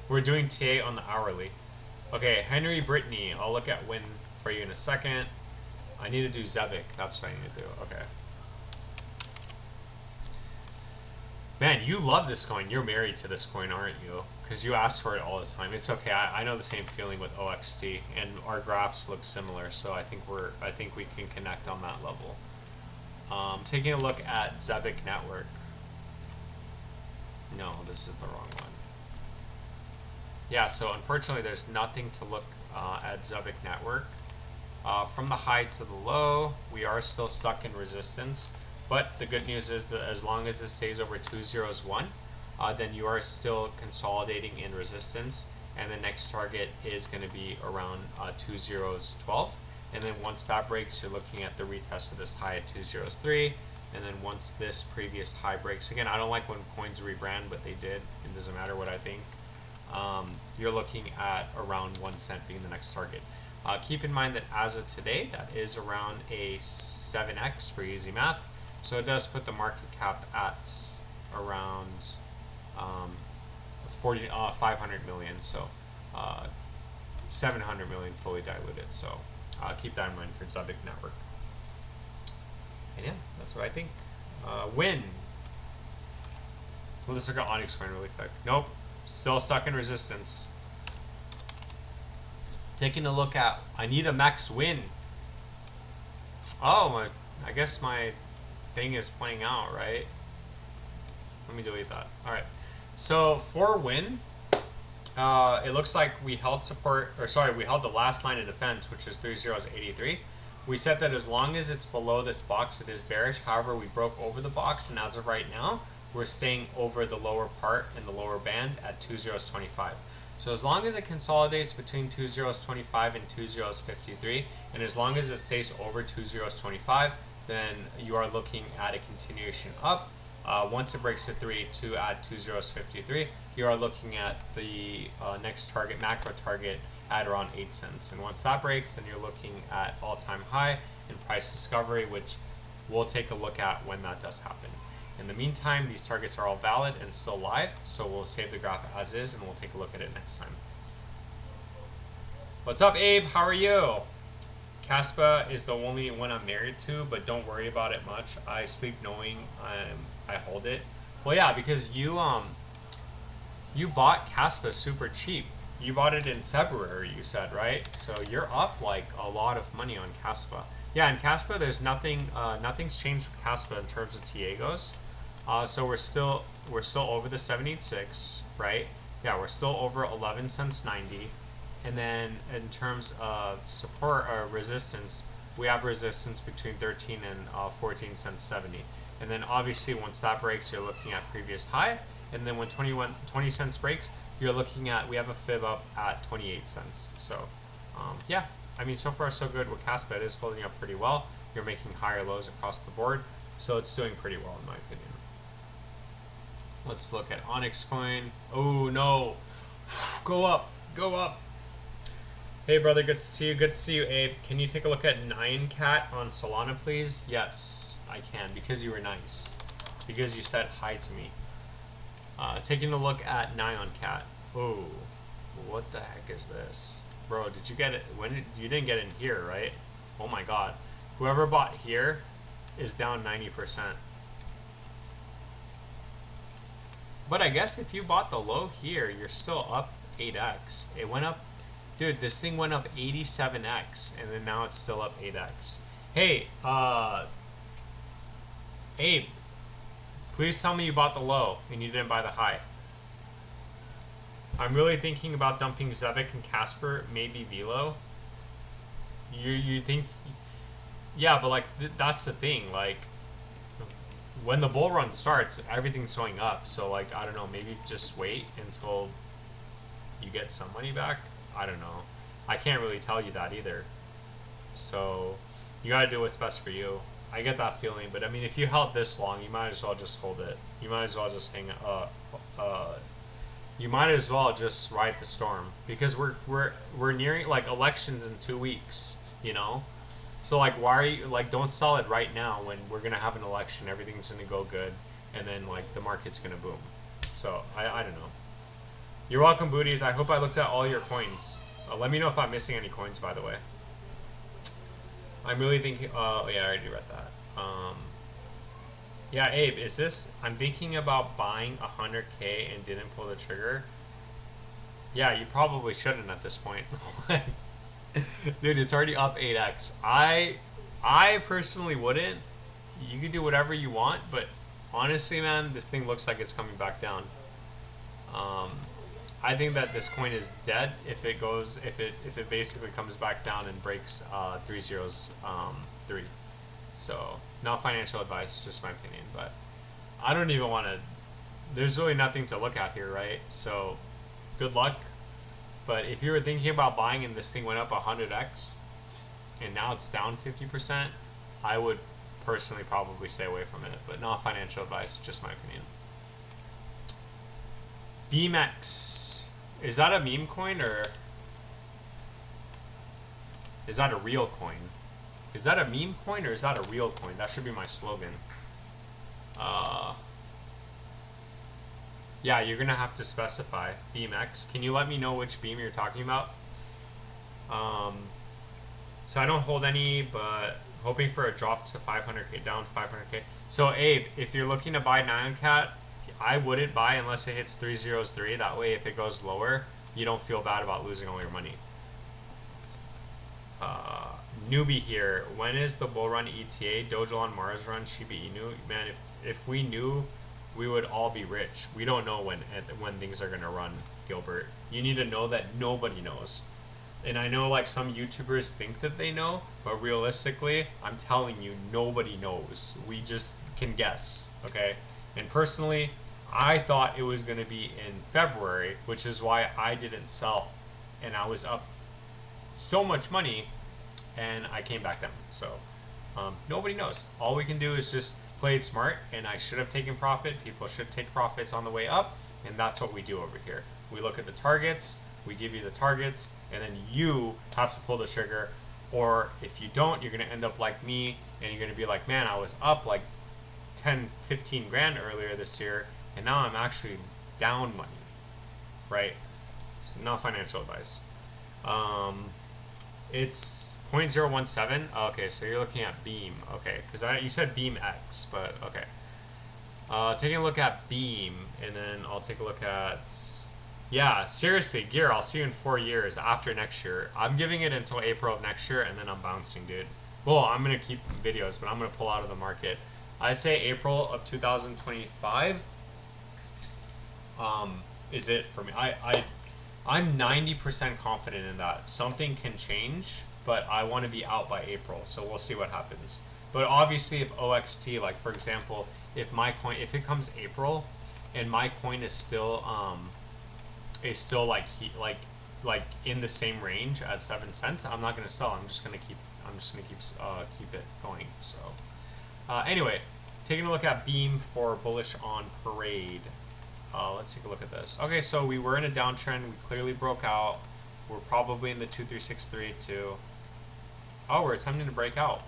We're doing TA on the hourly. Okay, Henry Brittany. I'll look at Win for you in a second. I need to do Zebek. That's what I need to do. Okay. Man, you love this coin. You're married to this coin, aren't you? Because you ask for it all the time. It's okay. I know the same feeling with OXT, and our graphs look similar. So I think we can connect on that level. Taking a look at Zebek Network. No, this is the wrong one. Yeah, so unfortunately there's nothing to look at Zebek Network. From the high to the low, we are still stuck in resistance. But the good news is that as long as it stays over 201, then you are still consolidating in resistance. And the next target is going to be around 2012. And then once that breaks, you're looking at the retest of this high at 203. And then once this previous high breaks, again, I don't like when coins rebrand, but they did. It doesn't matter what I think. You're looking at around 1 cent being the next target. Keep in mind that as of today, that is around a 7x for easy math. So it does put the market cap at around 500 million. So 700 million fully diluted. So keep that in mind for Zebek Network. And yeah, that's what I think. Win. Well, let's look at Onyx Coin really quick. Nope. Still stuck in resistance. Taking a look at, I need a max win. Oh, I guess my thing is playing out, right? Let me delete that. All right. So for win, it looks like we held support, or sorry, we held the last line of defense, which is 3083. We said that as long as it's below this box, it is bearish. However, we broke over the box, and as of right now, we're staying over the lower part in the lower band at 2025. So as long as it consolidates between 2025 and 2053, and as long as it stays over 2025, then you are looking at a continuation up. Once it breaks to 382 at 2053, you are looking at the next target, macro target, at around 8 cents. And once that breaks, then you're looking at all-time high in price discovery, which we'll take a look at when that does happen. In the meantime, these targets are all valid and still live, so we'll save the graph as is and we'll take a look at it next time. What's up, Abe? How are you? Caspa is the only one I'm married to, but don't worry about it much. I sleep knowing I hold it. Well, yeah, because you bought Caspa super cheap. You bought it in February, you said, right? So you're up like a lot of money on Caspa. Yeah, in Caspa, there's nothing. Nothing's changed with Caspa in terms of TA goes. So we're still over the 786, right? Yeah, we're still over 11 cents 90. And then in terms of support or resistance, we have resistance between 13 and 14 cents 70. And then obviously once that breaks, you're looking at previous high. And then when 20 cents breaks, you're looking at, we have a fib up at 28 cents. So yeah, I mean, so far so good with Caspa. It is holding up pretty well. You're making higher lows across the board. So it's doing pretty well in my opinion. Let's look at Onyx coin. Oh no, go up, go up. Hey brother, good to see you. Good to see you, Abe. Can you take a look at 9cat on Solana, please? Yes, I can, because you were nice. Because you said hi to me. Taking a look at 9cat. Oh, what the heck is this? Bro, did you get it? You didn't get in here, right? Oh my god. Whoever bought here is down 90%. But I guess if you bought the low here, you're still up 8x. It went up. Dude, this thing went up 87x, and then now it's still up 8x. Hey, Abe, please tell me you bought the low and you didn't buy the high. I'm really thinking about dumping Zevik and Casper, maybe Velo. You think? Yeah, but like that's the thing. Like when the bull run starts, everything's going up. So like I don't know, maybe just wait until you get some money back. I don't know. I can't really tell you that either. So you gotta do what's best for you. I get that feeling, but I mean, if you held this long, you might as well just hold it. You might as well just hang. You might as well just ride the storm because we're nearing like elections in 2 weeks. You know, so like why are you like don't sell it right now when we're gonna have an election, everything's gonna go good, and then like the market's gonna boom. So I don't know. You're welcome, booties. I hope I looked at all your coins. Let me know if I'm missing any coins, by the way. I'm really thinking. Oh yeah, I already read that. Yeah, Abe, is this? I'm thinking about buying 100K and didn't pull the trigger. Yeah, you probably shouldn't at this point. Dude, it's already up 8x. I personally wouldn't. You can do whatever you want, but honestly, man, this thing looks like it's coming back down. I think that this coin is dead if it goes if it basically comes back down and breaks 303. So not financial advice, just my opinion, but I don't even want to. There's really nothing to look at here, right? So good luck. But if you were thinking about buying and this thing went up 100x and now it's down 50%, I would personally probably stay away from it. But not financial advice, just my opinion. BMX. Is that a meme coin or is that a real coin? Is that a meme coin or is that a real coin? That should be my slogan. Yeah, you're gonna have to specify BMX. Can you let me know which beam you're talking about? So I don't hold any, but hoping for a drop to 500k, down 500k. So Abe, if you're looking to buy 9cat, I wouldn't buy unless it hits 303. That way, if it goes lower, you don't feel bad about losing all your money. Newbie here. When is the bull run ETA? Dojo on Mars run Shiba Inu? Man, if we knew, we would all be rich. We don't know when things are gonna run, Gilbert. You need to know that nobody knows. And I know like some YouTubers think that they know, but realistically, I'm telling you, nobody knows. We just can guess, okay? And personally, I thought it was gonna be in February, which is why I didn't sell, and I was up so much money, and I came back down. So nobody knows. All we can do is just play it smart, and I should have taken profit. People should take profits on the way up, and that's what we do over here. We look at the targets, we give you the targets, and then you have to pull the trigger. Or if you don't, you're gonna end up like me, and you're gonna be like, man, I was up like 10, 15 grand earlier this year, and now I'm actually down money, right? So not financial advice. It's 0.017. Okay, so you're looking at Beam. Okay, because you said Beam X, but okay. Taking a look at Beam, and then I'll take a look at... Yeah, seriously, Gear, I'll see you in 4 years after next year. I'm giving it until April of next year, and then I'm bouncing, dude. Well, I'm going to keep videos, but I'm going to pull out of the market. I say April of 2025 is it for me. I'm 90% confident in that. Something can change, but I want to be out by April, so we'll see what happens. But obviously, if OXT, like for example, if it comes April, and my coin is still like in the same range at 7 cents, I'm not gonna sell. I'm just gonna keep it going. So anyway, taking a look at Beam for bullish on Parade. Let's take a look at this. Okay, so we were in a downtrend. We clearly broke out. We're probably in the 236382. Oh, we're attempting to break out.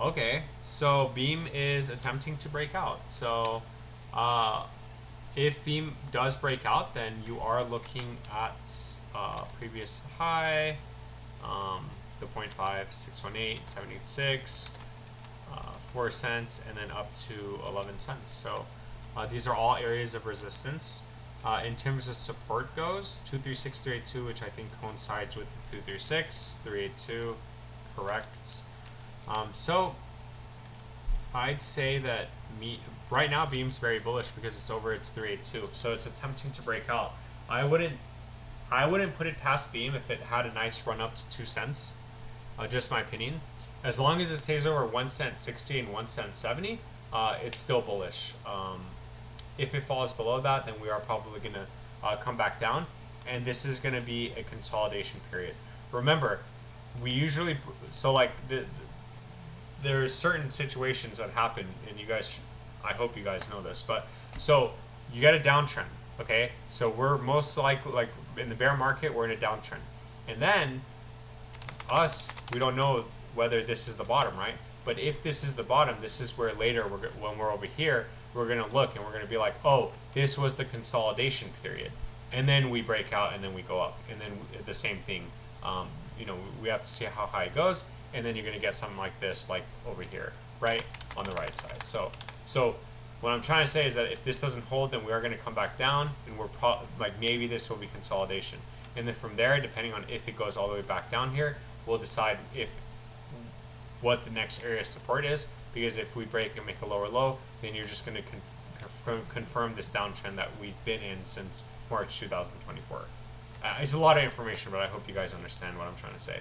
Okay, so Beam is attempting to break out. So if Beam does break out, then you are looking at previous high, the 0.5, 618, 786, 4 cents, and then up to 11 cents. So these are all areas of resistance. In terms of support goes, 236382, which I think coincides with the 236, 382, correct. So I'd say that right now Beam's very bullish because it's over its 382, so it's attempting to break out. I wouldn't put it past Beam if it had a nice run up to 2 cents. Just my opinion. As long as it stays over 1 cent 60 and 1 cent 70, it's still bullish. If it falls below that, then we are probably going to come back down, and this is going to be a consolidation period. Remember, we usually there's certain situations that happen, and you guys, I hope you guys know this, but so you get a downtrend, okay? So we're most likely, like in the bear market, we're in a downtrend, and then we don't know whether this is the bottom, right? But if this is the bottom, this is where later when we're over here, we're going to look and we're going to be like, oh, this was the consolidation period, and then we break out and then we go up, and then the same thing. We have to see how high it goes, and then you're going to get something like this, like over here, right on the right side. So what I'm trying to say is that if this doesn't hold, then we are going to come back down, and we're maybe this will be consolidation, and then from there, depending on if it goes all the way back down here, we'll decide what the next area of support is. Because if we break and make a lower low, then you're just going to confirm this downtrend that we've been in since March 2024. It's a lot of information, but I hope you guys understand what I'm trying to say.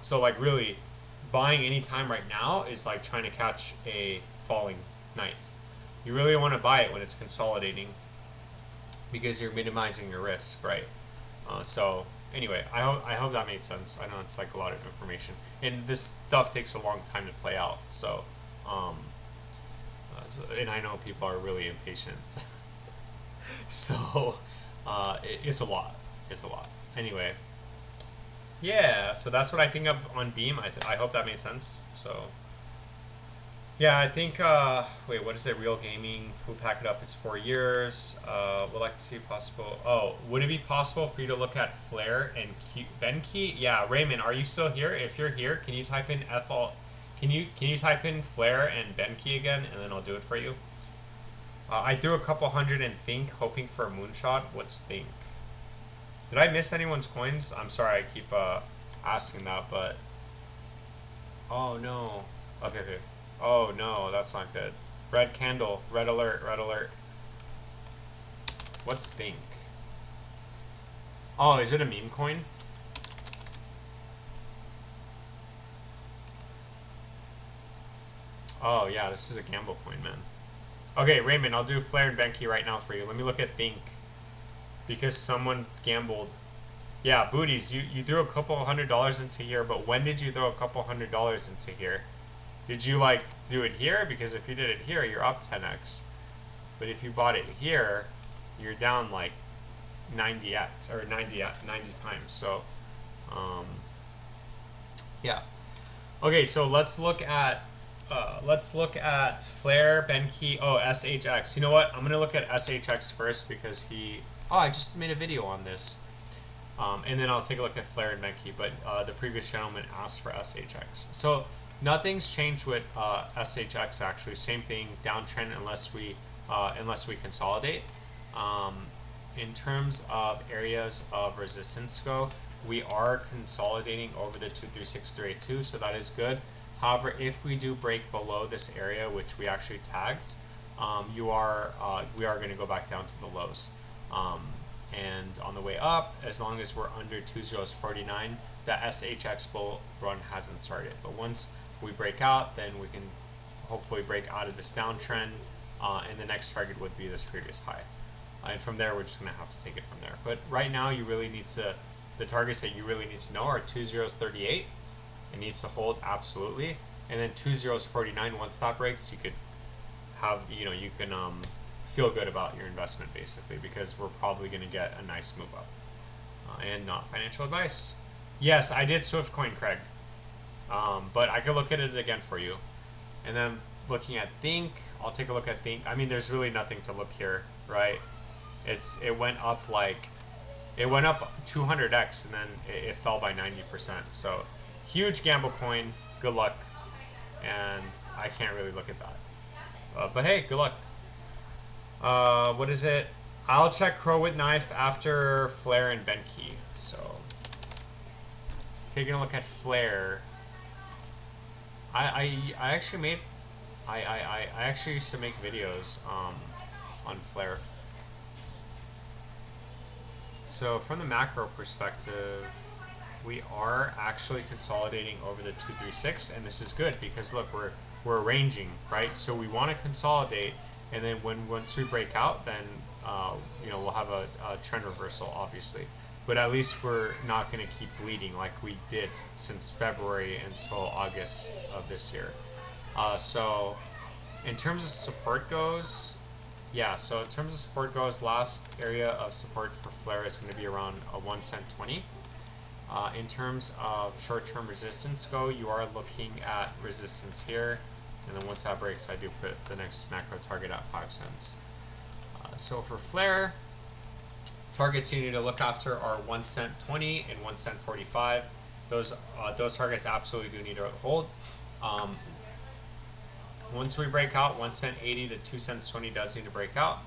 So like really, buying any time right now is like trying to catch a falling knife. You really want to buy it when it's consolidating because you're minimizing your risk, right? So anyway, I hope that made sense. I know it's like a lot of information, and this stuff takes a long time to play out. So, and I know people are really impatient. So, it's a lot. It's a lot. Anyway, yeah. So that's what I think of on Beam. I hope that made sense. So, yeah, I think. Wait, what is it? Real Gaming. We'll pack it up. It's 4 years. Would like to see if possible. Oh, would it be possible for you to look at Flare and Benki? Yeah, Raymond, are you still here? If you're here, can you type in Can you type in Flare and Benki again, and then I'll do it for you. I threw a couple hundred in Think, hoping for a moonshot. What's Think? Did I miss anyone's coins? I'm sorry, I keep asking that, but oh no. Okay. Oh no, that's not good. Red candle, red alert, red alert. What's Think? Oh, is it a meme coin? Oh yeah, this is a gamble coin, man. Okay, Raymond, I'll do Flare and Benki right now for you. Let me look at Think. Because someone gambled. Yeah, Booties, you threw a couple $100 into here, but when did you throw a couple $100 into here? Did you like do it here? Because if you did it here, you're up 10x. But if you bought it here, you're down like 90x or 90 times. So, yeah. Okay, so let's look at let's look at Flare, Benki, oh, SHX. You know what? I'm going to look at SHX first because I just made a video on this. And then I'll take a look at Flare and Benki, but the previous gentleman asked for SHX. So nothing's changed with SHX actually. Same thing, downtrend unless we consolidate. In terms of areas of resistance go, we are consolidating over the 236382, so that is good. However, if we do break below this area, which we actually tagged, we are going to go back down to the lows. And on the way up, as long as we're under 2049, the SHX bull run hasn't started. But once we break out, then we can hopefully break out of this downtrend, and the next target would be this previous high. And from there, we're just going to have to take it from there. But right now, the targets that you really need to know are 2038. It needs to hold absolutely, and then 2049. Once that breaks, you could have, you can feel good about your investment basically, because we're probably going to get a nice move up. And not financial advice. Yes, I did Swift coin, Craig, but I could look at it again for you. And then looking at Think, I'll take a look at Think. I mean, there's really nothing to look here, right? It went up 200x, and then it fell by 90%. So huge gamble coin. Good luck. And I can't really look at that. But hey, good luck. What is it? I'll check Crow with Knife after Flare and Benki. So taking a look at Flare. I actually used to make videos on Flare. So from the macro perspective, we are actually consolidating over the 236, and this is good because look, we're ranging, right? So we want to consolidate, and then once we break out, then we'll have a trend reversal, obviously. But at least we're not going to keep bleeding like we did since February until August of this year. So in terms of support goes, last area of support for Flare is going to be around a 1 cent 20. In terms of short-term resistance go, you are looking at resistance here, and then once that breaks, I do put the next macro target at 5 cents. So for Flare, targets you need to look after are 1 cent 20 and 1 cent 45. Those targets absolutely do need to hold. Once we break out, 1 cent 80 to 2 cents 20 does need to break out.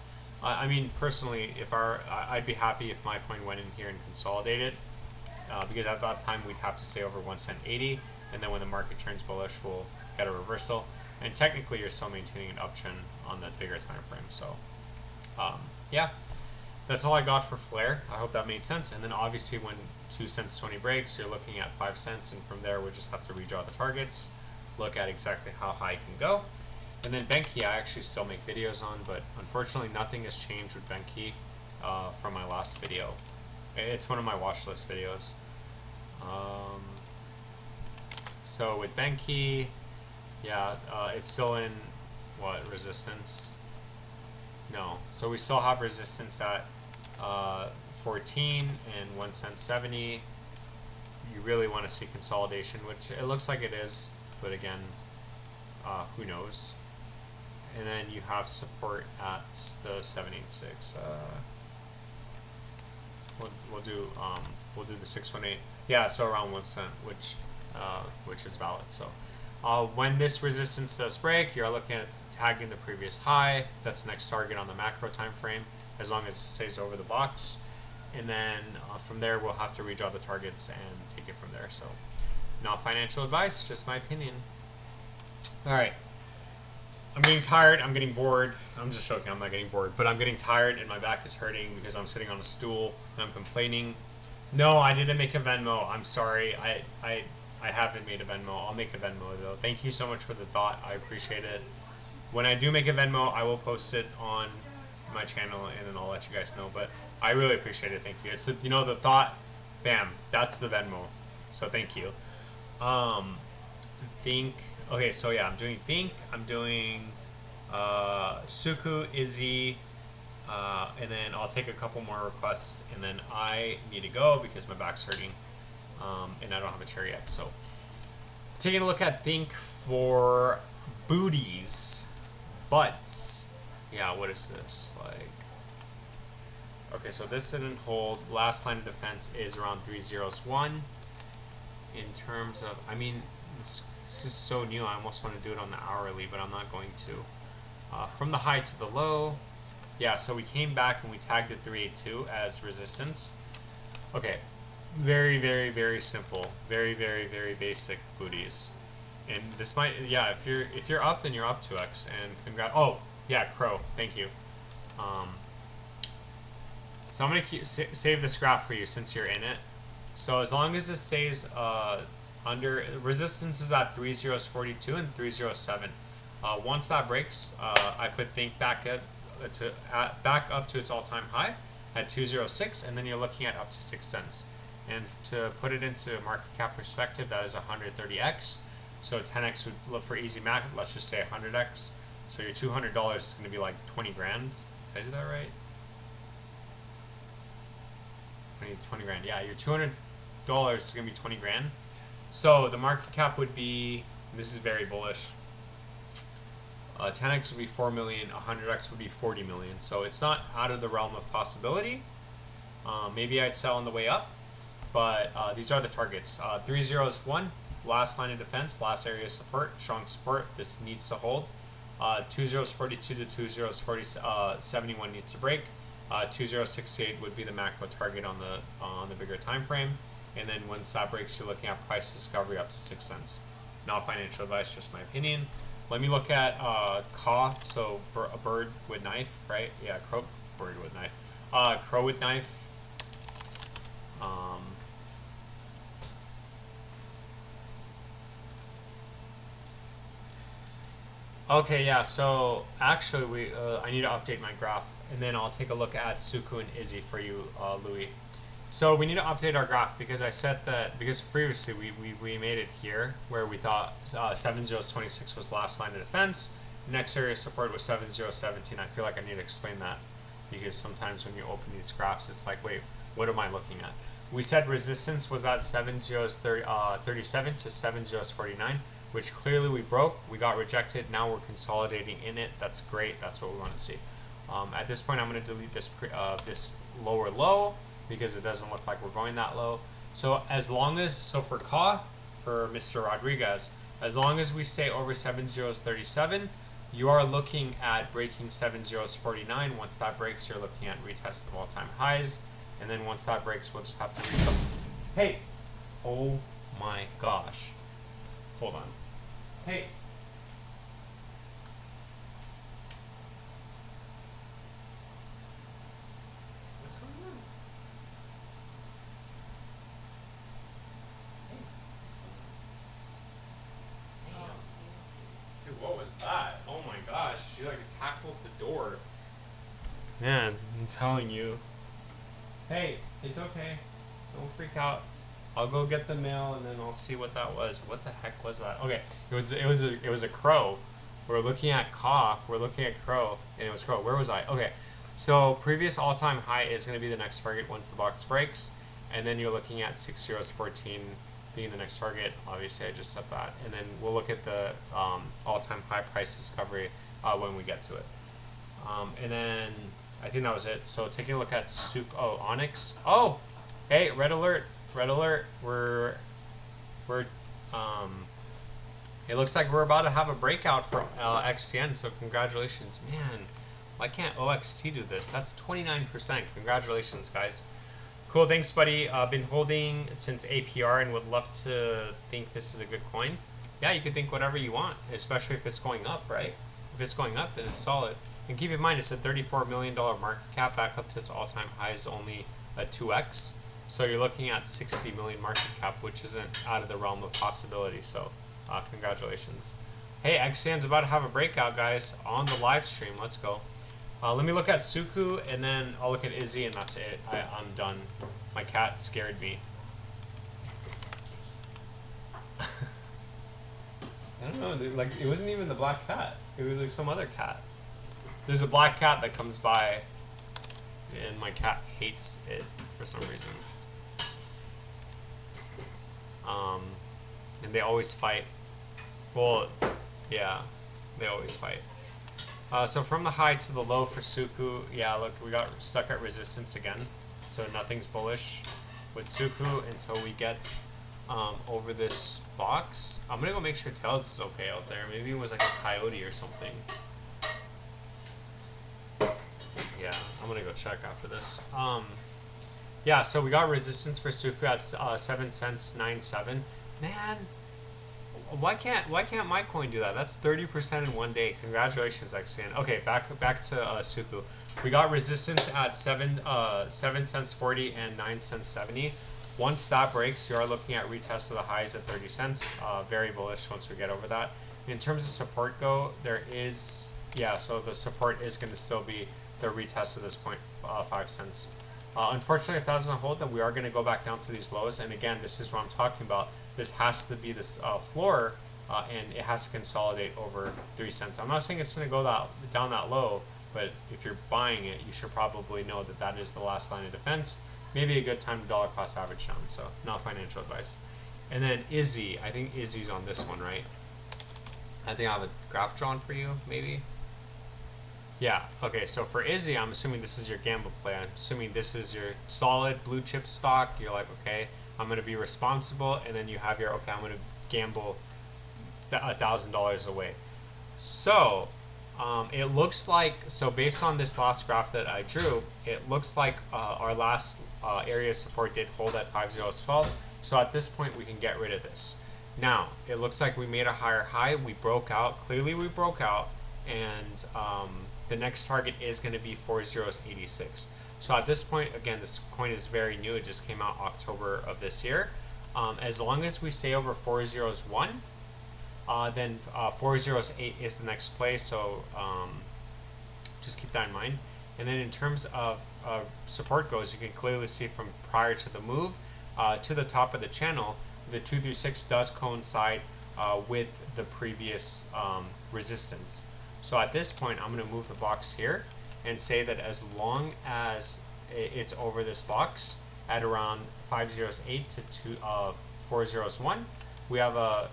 I mean, personally, I'd be happy if my coin went in here and consolidated, because at that time we'd have to stay over 1 cent 80, and then when the market turns bullish, we'll get a reversal. And technically, you're still maintaining an uptrend on that bigger time frame. So, yeah, that's all I got for Flare. I hope that made sense. And then obviously, when 2 cents 20 breaks, you're looking at 5 cents, and from there, we'll just have to redraw the targets, look at exactly how high it can go. And then Benki, I actually still make videos on, but unfortunately nothing has changed with Benki from my last video. It's one of my watch list videos. So with Benki, yeah, it's still in, resistance? No. So we still have resistance at 14 and 1 cent 70. You really want to see consolidation, which it looks like it is, but again, who knows? And then you have support at the 786. We'll do the 618. Yeah, so around 1 cent, which is valid. So when this resistance does break, you're looking at tagging the previous high. That's the next target on the macro time frame, as long as it stays over the box. And then from there, we'll have to redraw the targets and take it from there. So not financial advice, just my opinion. All right. I'm getting tired. I'm getting bored. I'm just joking. I'm not getting bored, but I'm getting tired and my back is hurting because I'm sitting on a stool and I'm complaining. No, I didn't make a Venmo. I'm sorry. I haven't made a Venmo. I'll make a Venmo though. Thank you so much for the thought. I appreciate it. When I do make a Venmo, I will post it on my channel and then I'll let you guys know. But I really appreciate it. Thank you. It's the thought. Bam. That's the Venmo. So thank you. Think. Okay, so yeah, I'm doing Think, I'm doing Suku, Izzy, and then I'll take a couple more requests, and then I need to go because my back's hurting, and I don't have a chair yet. So taking a look at Think for booties. But yeah, what is this like? Okay, so this didn't hold. Last line of defense is around 301. In terms of, I mean, this is so new. I almost want to do it on the hourly, but I'm not going to. From the high to the low, yeah. So we came back and we tagged it 382 as resistance. Okay, very, very, very simple. Very, very, very basic booties. And this might, yeah. If you're up, then you're up 2x. And congrats. Oh, yeah, Crow. Thank you. So I'm gonna save this graph for you since you're in it. So as long as it stays under resistance is at 3042 and 307. Once that breaks, I put think back up to its all-time high at 206, and then you're looking at up to 6 cents. And to put it into market cap perspective, that is 130x. So 10x would look for easy math. Let's just say 100x. So your $200 is going to be like 20 grand. Did I do that right? 20 grand. Yeah, your $200 is going to be 20 grand. So the market cap would be, this is very bullish. 10x would be 4 million, 100x would be 40 million. So it's not out of the realm of possibility. Maybe I'd sell on the way up, but these are the targets. 301, last line of defense, last area of support, strong support. This needs to hold. 2042 to 2071 needs to break. 2068 would be the macro target on the bigger time frame. And then once that breaks, you're looking at price discovery up to 6 cents. Not financial advice, just my opinion. Let me look at caw, so a bird with knife, right? Yeah, bird with knife. Crow with knife. Okay, yeah, so actually I need to update my graph, and then I'll take a look at Suku and Izzy for you, Louis. So we need to update our graph because I said that, because previously we made it here where we thought 7026 was last line of defense. Next area of support was 7017. I feel like I need to explain that because sometimes when you open these graphs, it's like, wait, what am I looking at? We said resistance was at 7037 to 7049, which clearly we broke. We got rejected. Now we're consolidating in it. That's great. That's what we want to see. At this point, I'm going to delete this this lower low, because it doesn't look like we're going that low. So as long as, so for CAW, for Mr. Rodriguez, as long as we stay over 7037, you are looking at breaking 7049. Once that breaks, you're looking at retest of all-time highs. And then once that breaks, we'll just have to reach up. Hey! Oh my gosh. Hold on. Hey! What was that? Oh my gosh, she like tackled the door. Man, I'm telling you. Hey, it's okay. Don't freak out. I'll go get the mail and then I'll see what that was. What the heck was that? Okay, it was a crow. We're looking at caw. We're looking at crow, and it was crow. Where was I? Okay, so previous all-time high is going to be the next target once the box breaks, and then you're looking at 6014 being the next target. Obviously, I just said that, and then we'll look at the all-time high price discovery when we get to it. And then I think that was it. So taking a look at Onyx. Oh, hey, red alert, red alert. We're it looks like we're about to have a breakout for XTN. So congratulations, man. Why can't OXT do this? That's 29%. Congratulations, guys. Cool, thanks, buddy. Been holding since APR and would love to think this is a good coin. Yeah, you can think whatever you want, especially if it's going up, right? If it's going up, then it's solid. And keep in mind, it's a $34 million market cap, back up to its all-time highs, only a 2x. So you're looking at 60 million market cap, which isn't out of the realm of possibility. So congratulations. Hey, XTN's about to have a breakout, guys, on the live stream. Let's go. Let me look at Suku, and then I'll look at Izzy, and that's it. I'm done. My cat scared me. I don't know, dude. Like, it wasn't even the black cat. It was like some other cat. There's a black cat that comes by, and my cat hates it for some reason. And they always fight. Well, yeah. They always fight. So from the high to the low for Suku, yeah, look, we got stuck at resistance again. So nothing's bullish with Suku until we get over this box. I'm going to go make sure Tails is okay out there. Maybe it was like a coyote or something. Yeah, I'm going to go check after this. Yeah, so we got resistance for Suku at 7 cents, 9.7. Man, why can't my coin do that? That's 30% in one day. Congratulations, XN. Okay, back to Suku. We got resistance at 7 cents 40 and 9 cents 70. Once that breaks, you are looking at retest of the highs at 30 cents. Very bullish once we get over that. In terms of support go, there is, yeah, so the support is going to still be the retest of this point, 5 cents. Unfortunately, if that doesn't hold, then we are going to go back down to these lows. And again, this is what I'm talking about. This has to be this floor, and it has to consolidate over 3 cents. I'm not saying it's going to go down that low, but if you're buying it, you should probably know that that is the last line of defense. Maybe a good time to dollar cost average down, so not financial advice. And then Izzy, I think Izzy's on this one, right? I think I have a graph drawn for you, maybe. Yeah, okay, so for Izzy, I'm assuming this is your gamble play. I'm assuming this is your solid blue chip stock. You're like, okay, I'm going to be responsible, and then you have your, okay, I'm going to gamble $1,000 away. So, it looks like, so based on this last graph that I drew, it looks like our last area of support did hold at 5012. So at this point, we can get rid of this. Now, it looks like we made a higher high. We broke out. Clearly, we broke out, and the next target is going to be 4086. So at this point, again, this coin is very new. It just came out October of this year. As long as we stay over 401, then 408 is the next play. So just keep that in mind. And then in terms of support goes, you can clearly see from prior to the move to the top of the channel, the 236 does coincide with the previous resistance. So at this point, I'm going to move the box here and say that as long as it's over this box at around 508 to 401, we have a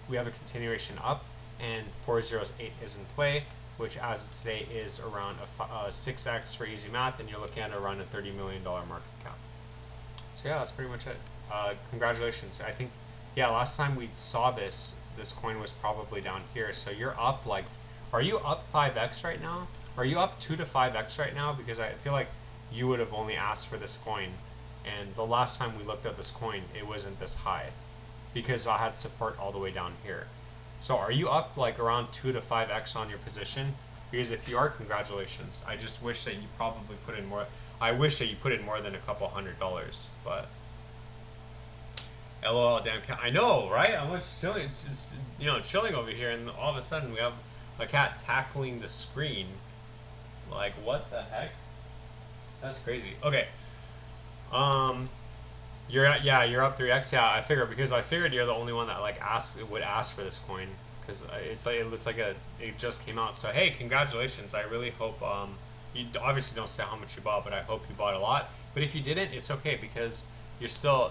continuation up, and 408 is in play, which as of today is around a 6x for easy math, and you're looking at around a $30 million market cap. So yeah, that's pretty much it. Congratulations. I think, yeah, last time we saw this coin was probably down here. So you're up like, are you up 5x right now? Are you up 2 to 5x right now? Because I feel like you would have only asked for this coin, and the last time we looked at this coin, it wasn't this high, because I had support all the way down here. So are you up like around 2 to 5x on your position? Because if you are, congratulations. I just wish that you probably put in more. I wish that you put in more than a couple $100, but LOL, damn cat. I know, right? I'm just chilling, chilling over here, and all of a sudden we have a cat tackling the screen. Like, what the heck? That's crazy. Okay. You're up 3x. Yeah, I figured you're the only one that like would ask for this coin, because it's like, it looks like it just came out. So hey, congratulations. I really hope you obviously don't say how much you bought, but I hope you bought a lot. But if you didn't, it's okay, because you're still,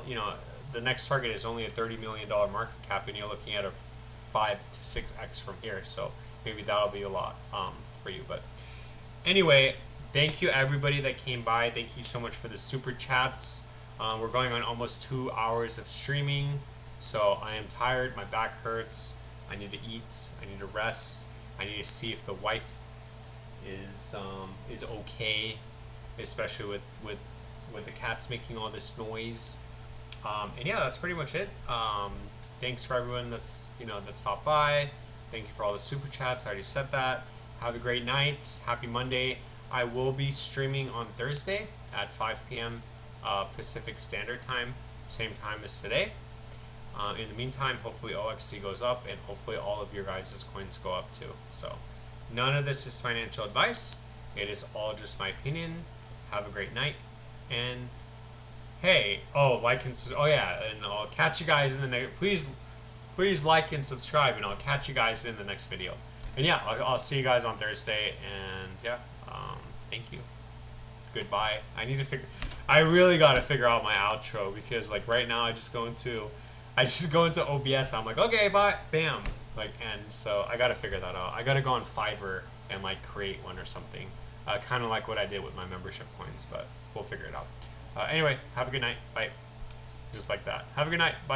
the next target is only a $30 million market cap, and you're looking at a 5 to 6x from here. So maybe that'll be a lot for you. But anyway, thank you everybody that came by. Thank you so much for the super chats. We're going on almost 2 hours of streaming, so I am tired. My back hurts. I need to eat. I need to rest. I need to see if the wife is okay, especially with the cats making all this noise. And yeah, that's pretty much it. Thanks for everyone that's stopped by. Thank you for all the super chats. I already said that. Have a great night. Happy Monday. I will be streaming on Thursday at 5 p.m. Pacific Standard Time, same time as today. In the meantime, hopefully OXT goes up, and hopefully all of your guys' coins go up too. So none of this is financial advice. It is all just my opinion. Have a great night, and hey, like and I'll catch you guys in the next. Please like and subscribe, and I'll catch you guys in the next video. And yeah, I'll see you guys on Thursday, and yeah, thank you. Goodbye. I really gotta figure out my outro, because like right now I just go into OBS. I'm like, okay, bye, bam. like end. So I gotta figure that out. I gotta go on Fiverr and like create one or something, kind of like what I did with my membership coins. But we'll figure it out. Anyway, have a good night. Bye. Just like that. Have a good night. Bye.